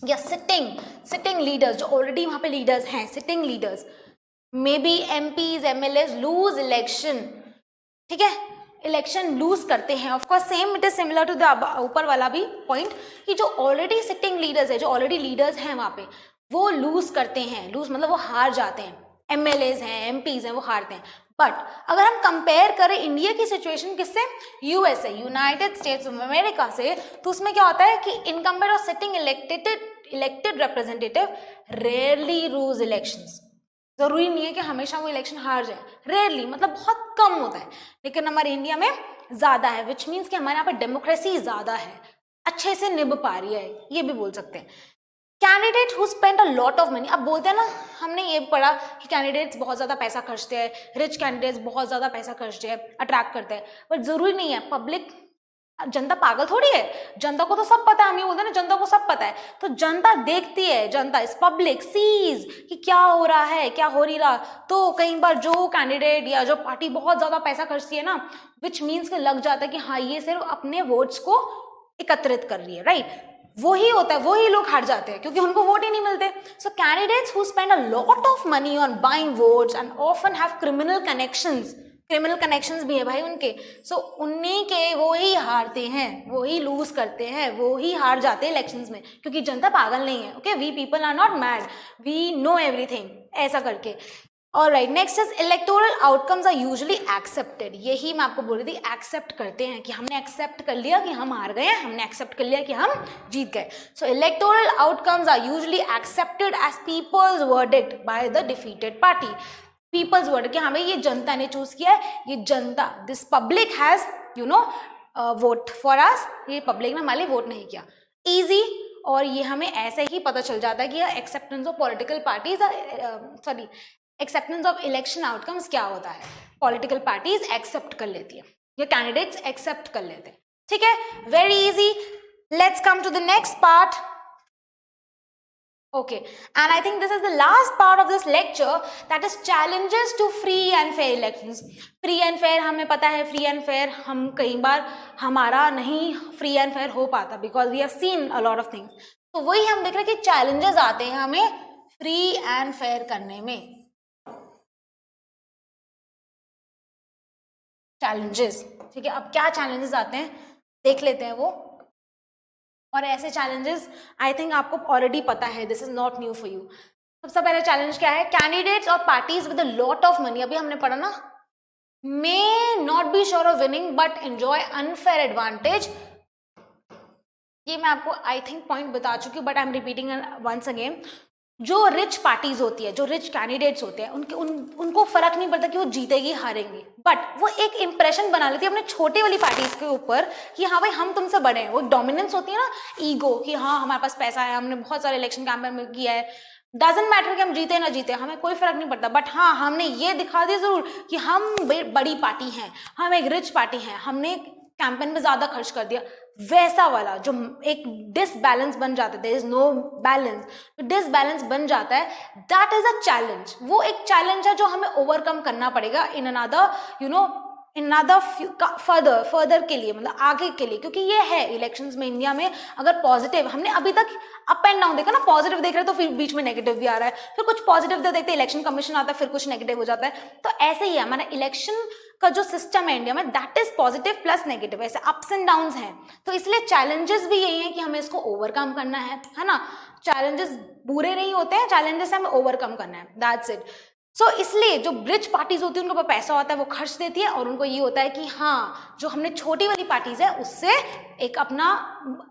Speaker 2: या सिटिंग लीडर्स, जो ऑलरेडी वहां पे लीडर्स हैं, sitting leaders may be MPs MLAs lose election, ठीक है, इलेक्शन लूज करते हैं। Of course same it is similar to the ऊपर वाला भी पॉइंट कि जो ऑलरेडी सिटिंग लीडर्स है, जो ऑलरेडी लीडर्स हैं वहां पे वो लूज करते हैं, लूज मतलब वो हार जाते हैं, एमएलएज हैं एमपीज हैं वो हारते हैं। बट अगर हम कंपेयर करें इंडिया की सिचुएशन किससे, USA, United States of America से, तो उसमें क्या होता है कि इनकम्बेंट और sitting elected representative rarely lose elections. जरूरी नहीं है कि हमेशा वो इलेक्शन हार जाए, रेयरली मतलब बहुत कम होता है, लेकिन हमारे इंडिया में ज्यादा है, विच मीन्स कि हमारे यहाँ पर डेमोक्रेसी ज्यादा है, अच्छे से निभ पा रही है, ये भी बोल सकते हैं। Candidate who spend a lot of money, अब बोलते हैं ना, हमने ये पढ़ा कि कैंडिडेट्स बहुत ज्यादा पैसा खर्चते हैं, रिच कैंडिडेट्स बहुत ज्यादा पैसा खर्चते हैं, अट्रैक्ट करते हैं, बट जरूरी नहीं है। पब्लिक, जनता पागल थोड़ी है, जनता को तो सब पता है, हम ये बोलते हैं ना जनता को सब पता है, तो जनता देखती है, जनता इस पब्लिक सीज कि क्या हो रहा है क्या हो नहीं रहा। तो कई बार जो कैंडिडेट या जो पार्टी बहुत ज्यादा पैसा खर्चती है ना, विच मीन्स के लग जाता है कि हाँ ये सिर्फ अपने वोट्स को एकत्रित कर रही है, राइट, वही होता है, वही लोग हार जाते हैं क्योंकि उनको वोट ही नहीं मिलते। So candidates who spend a lot of money on buying votes and often have criminal connections भी है भाई उनके, सो उन्हीं के वो ही हारते हैं, वो ही लूज करते हैं, वो ही हार जाते हैं इलेक्शंस में, क्योंकि जनता पागल नहीं है। Okay, we people are not mad, we know everything, ऐसा करके। Alright, next is electoral outcomes are usually accepted. यही मैं आपको बोल रही थी, एक्सेप्ट करते हैं कि हमने एक्सेप्ट कर लिया कि हम हार गए, हमने एक्सेप्ट कर लिया कि हम जीत गए। So electoral outcomes are usually accepted as people's verdict by the defeated party. People's verdict कि हाँ भाई ये जनता ने चूज किया है, ये जनता, this public has you know vote for us, ये पब्लिक ने हमारे लिए वोट नहीं किया, इजी। और ये हमें ऐसे ही पता चल जाता है कि acceptance of political parties, sorry acceptance of election outcomes क्या होता है, पॉलिटिकल पार्टीज एक्सेप्ट कर लेती है या कैंडिडेट्स एक्सेप्ट कर लेते हैं, ठीक है, very easy. Let's come to the next part. Okay, and I think this is the last part of this lecture, that is challenges to free and fair elections. Free and fair हमें पता है, free and fair हम कई बार हमारा नहीं free and fair हो पाता because we have seen a lot of things. तो वही हम देख रहे हैं कि challenges आते हैं हमें free and fair करने में, challenges, ठीक है। अब क्या challenges आते हैं देख लेते हैं वो, और ऐसे चैलेंजेस आई थिंक आपको ऑलरेडी पता है, this is not new for you. सबसे पहले चैलेंज क्या है, कैंडिडेट्स और parties with a lot of money, अभी हमने पढ़ा ना, may not be sure of winning but enjoy unfair advantage. ये मैं आपको आई थिंक पॉइंट बता चुकी हूँ, but I am repeating once again. जो रिच पार्टीज होती है, जो रिच कैंडिडेट्स होते हैं, उनको फर्क नहीं पड़ता कि वो जीतेगी हारेंगी, बट वो एक इंप्रेशन बना लेती है अपने छोटे वाली पार्टीज के ऊपर कि हाँ भाई हम तुमसे बड़े हैं। वो डोमिनेंस होती है ना, ईगो, कि हाँ हमारे पास पैसा है, हमने बहुत सारे इलेक्शन कैंपेन में किया है, डजेंट मैटर कि हम जीते ना जीते, हमें कोई फर्क नहीं पड़ता, बट हाँ हमने ये दिखा दिया जरूर कि हम बड़ी पार्टी हैं, हम एक रिच पार्टी हैं, हमने कैंपेन में ज्यादा खर्च कर दिया, वैसा वाला जो एक डिसबैलेंस बन जाता है, देयर इज नो बैलेंस, तो डिसबैलेंस बन जाता है, दैट इज अ चैलेंज। वो एक चैलेंज है जो हमें ओवरकम करना पड़ेगा इन अनदर फर्दर के लिए, मतलब आगे के लिए, क्योंकि ये है इलेक्शंस में इंडिया में। अगर पॉजिटिव हमने अभी तक अप एंड डाउन देखा ना, पॉजिटिव देख रहे हैं तो फिर बीच में नेगेटिव भी आ रहा है, फिर कुछ पॉजिटिव देखते इलेक्शन कमीशन आता है, फिर कुछ नेगेटिव हो जाता है, तो ऐसे ही है हमारा इलेक्शन का जो सिस्टम है इंडिया में, that is positive plus negative, ऐसे अप्स एंड डाउन्स हैं। तो इसलिए चैलेंजेस भी यही है कि हमें इसको ओवरकम करना है ना। चैलेंजेस बुरे नहीं होते हैं, चैलेंजेस हमें ओवरकम करना है, दैट्स इट। सो इसलिए जो रिच पार्टीज होती है उनके पास पैसा होता है, वो खर्च देती है, और उनको ये होता है कि हाँ जो हमने छोटी वाली पार्टीज है उससे एक अपना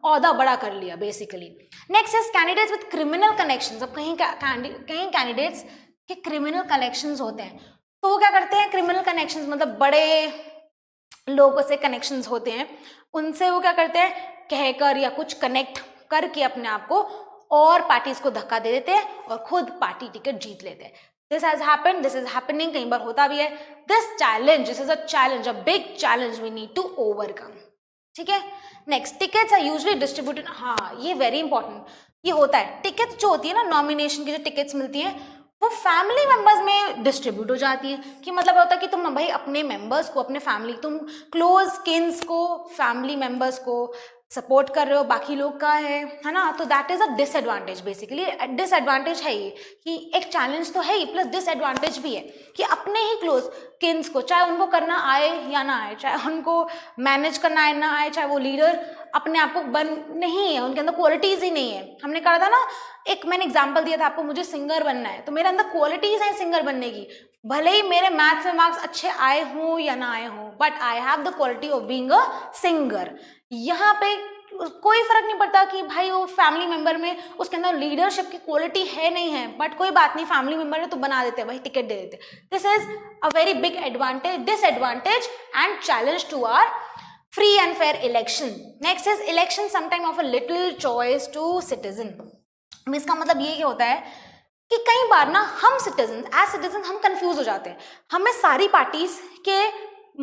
Speaker 2: औहदा बड़ा कर लिया basically. Next is candidates with criminal connections. अब कहीं कैंडिडेट्स के क्रिमिनल कनेक्शंस होते हैं, तो वो क्या करते हैं, क्रिमिनल कनेक्शंस मतलब बड़े लोगों से कनेक्शंस होते हैं, उनसे वो क्या करते हैं, कहकर या कुछ कनेक्ट करके अपने आप को और पार्टीज को धक्का दे देते हैं और खुद पार्टी टिकट जीत लेते हैं। This has happened, this is happening, कई बार होता भी है। This is a challenge, a big challenge we need to overcome. ठीक है, next, tickets are usually distributed. हाँ ये वेरी इंपॉर्टेंट, ये होता है, टिकट जो होती है ना, नॉमिनेशन की जो टिकट्स मिलती हैं वो फैमिली मेंबर्स में डिस्ट्रीब्यूट हो जाती है, कि मतलब होता है कि तुम भाई अपने मेंबर्स को, अपने फैमिली, तुम क्लोज किन्स को, फैमिली मेंबर्स को सपोर्ट कर रहे हो, बाकी लोग का है ना, तो that is a disadvantage. Basically disadvantage है ये, कि एक चैलेंज तो है ही प्लस डिसएडवांटेज भी है, कि अपने ही क्लोज किन्स को, चाहे उनको करना आए या ना आए, चाहे उनको मैनेज करना आए ना आए, चाहे वो लीडर अपने आप को बन नहीं है, उनके अंदर क्वालिटीज ही नहीं है। हमने कहा था ना, एक मैंने एग्जाम्पल दिया था आपको, मुझे सिंगर बनना है, तो मेरे अंदर क्वालिटीज हैं सिंगर बनने की, भले ही मेरे मैथ्स में मार्क्स अच्छे आए हों या ना आए हों, but I have the quality of being a singer. यहाँ पे कोई फर्क नहीं पड़ता कि भाई वो फैमिली मेंबर में उसके अंदर लीडरशिप की क्वालिटी है नहीं है, बट कोई बात नहीं, फैमिली मेंबर है तो बना देते हैं भाई, टिकट दे देते। This is a very big advantage, disadvantage and challenge to our free and fair election. Next is election sometime of a little choice to citizen. इसका मतलब ये क्या होता है कि कई बार ना हम सिटीजन हम कंफ्यूज हो जाते हैं, हमें सारी पार्टीज के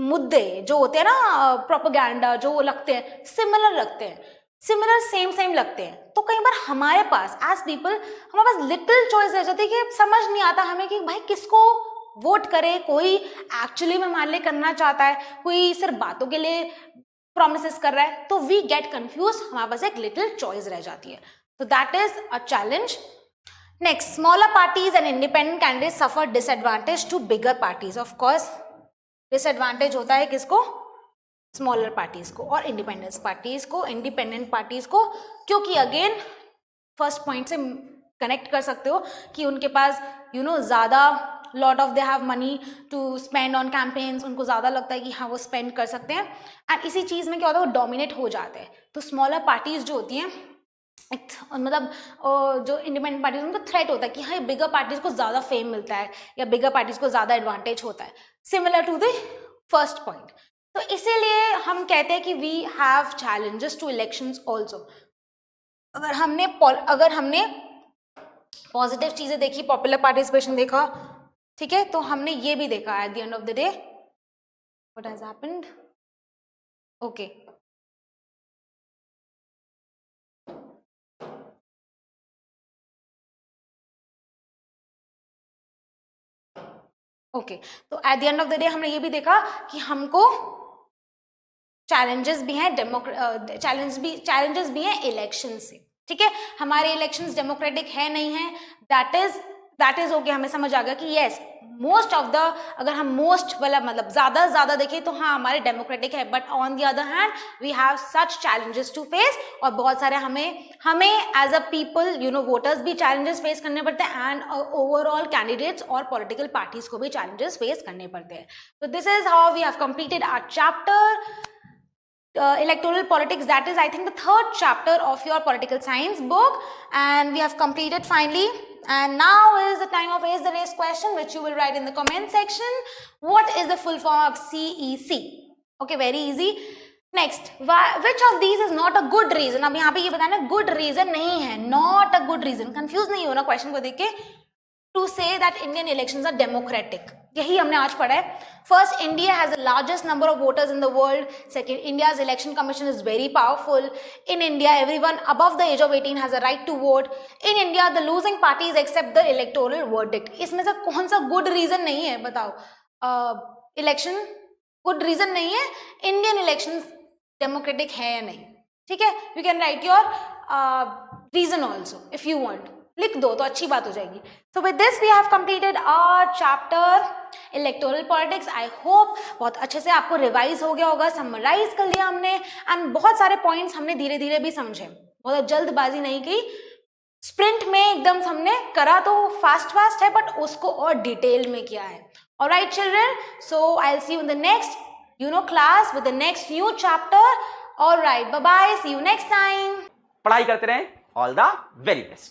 Speaker 2: मुद्दे जो होते हैं ना, प्रोपेगेंडा जो लगते हैं सिमिलर लगते हैं, सेम लगते हैं, तो कई बार हमारे पास एज पीपल हमारे पास लिटिल चॉइस रह जाती है कि समझ नहीं आता हमें कि भाई किसको वोट करे। कोई एक्चुअली में मान ले करना चाहता है, कोई सिर्फ बातों के लिए प्रोमिसेस कर रहा है, तो वी गेट कंफ्यूज, हमारे पास एक लिटिल चॉइस रह जाती है, तो that is a challenge. Next, smaller parties and independent candidate suffer disadvantage to bigger parties. Of course disadvantage होता है किसको, स्मॉलर पार्टीज को और इंडिपेंडेंट पार्टीज को, क्योंकि अगेन फर्स्ट पॉइंट से कनेक्ट कर सकते हो कि उनके पास ज़्यादा lot of they have money to spend on campaigns, उनको ज़्यादा लगता है कि हाँ वो स्पेंड कर सकते हैं, एंड इसी चीज़ में क्या होता है वो डोमिनेट हो जाते हैं। तो स्मॉलर पार्टीज जो होती हैं मतलब जो इंडिपेंडेंट पार्टीज उनको थ्रेट होता है कि हाँ बिगर पार्टीज को ज़्यादा फेम मिलता है या बिगर पार्टीज को ज़्यादा एडवांटेज होता है, similar to the first point. तो इसीलिए हम कहते हैं कि we have challenges to elections also. अगर हमने पॉजिटिव चीज़ें देखी, पॉपुलर पार्टिसिपेशन देखा, ठीक है, तो हमने ये भी देखा at the end of the day what has happened. Okay, तो at the end of the day हमने ये भी देखा कि हमको चैलेंजेस भी हैं, चैलेंजेस भी हैं इलेक्शन से, ठीक है। हमारे इलेक्शंस डेमोक्रेटिक है नहीं है, दैट इज ओके, हमें समझ आ गया कि यस मोस्ट ऑफ द, अगर हम मोस्ट वाला मतलब ज्यादा देखें तो हाँ हमारे डेमोक्रेटिक है, but on the other hand we have such challenges to face, और बहुत सारे हमें एज अ पीपल वोटर्स भी चैलेंजेस फेस करने पड़ते हैं, एंड ओवरऑल कैंडिडेट्स और पॉलिटिकल पार्टीज को भी चैलेंजेस फेस करने पड़ते हैं। तो this is how we have completed our chapter electoral politics, that is I think the third chapter of your political science book, and we have completed finally, and now is the time of Ace the Race question, which you will write in the comment section. What is the full form of CEC? Okay, very easy. Next, which of these is not a good reason. अब यहाँ पे ये बताना good reason नहीं है, not a good reason. Confuse नहीं होना question को देख के. To say that Indian elections are democratic, यही हमने आज पढ़ा है. First, India has the largest number of voters in the world. Second, India's election commission is very powerful. In India everyone above the age of 18 has a right to vote. In India the losing parties accept the electoral verdict. इसमें से कौन सा good reason नहीं है बताओ? Election good reason नहीं है. Indian election democratic है या नहीं. ठीक है, you can write your reason also if you want. लिख दो तो अच्छी बात हो जाएगी. So with this we have completed our chapter electoral politics. I hope बहुत अच्छे से आपको रिवाइज हो गया होगा, समराइज कर लिया हमने, एंड बहुत सारे पॉइंट्स हमने धीरे धीरे भी समझे. बहुत जल्दबाजी नहीं की, स्प्रिंट में एकदम हमने करा तो फास्ट है, बट उसको और डिटेल में किया है. Alright children, so I will see you in the next class with the next new chapter. All right, bye bye, see you next time.
Speaker 1: पढ़ाई करते रहें. All the very best.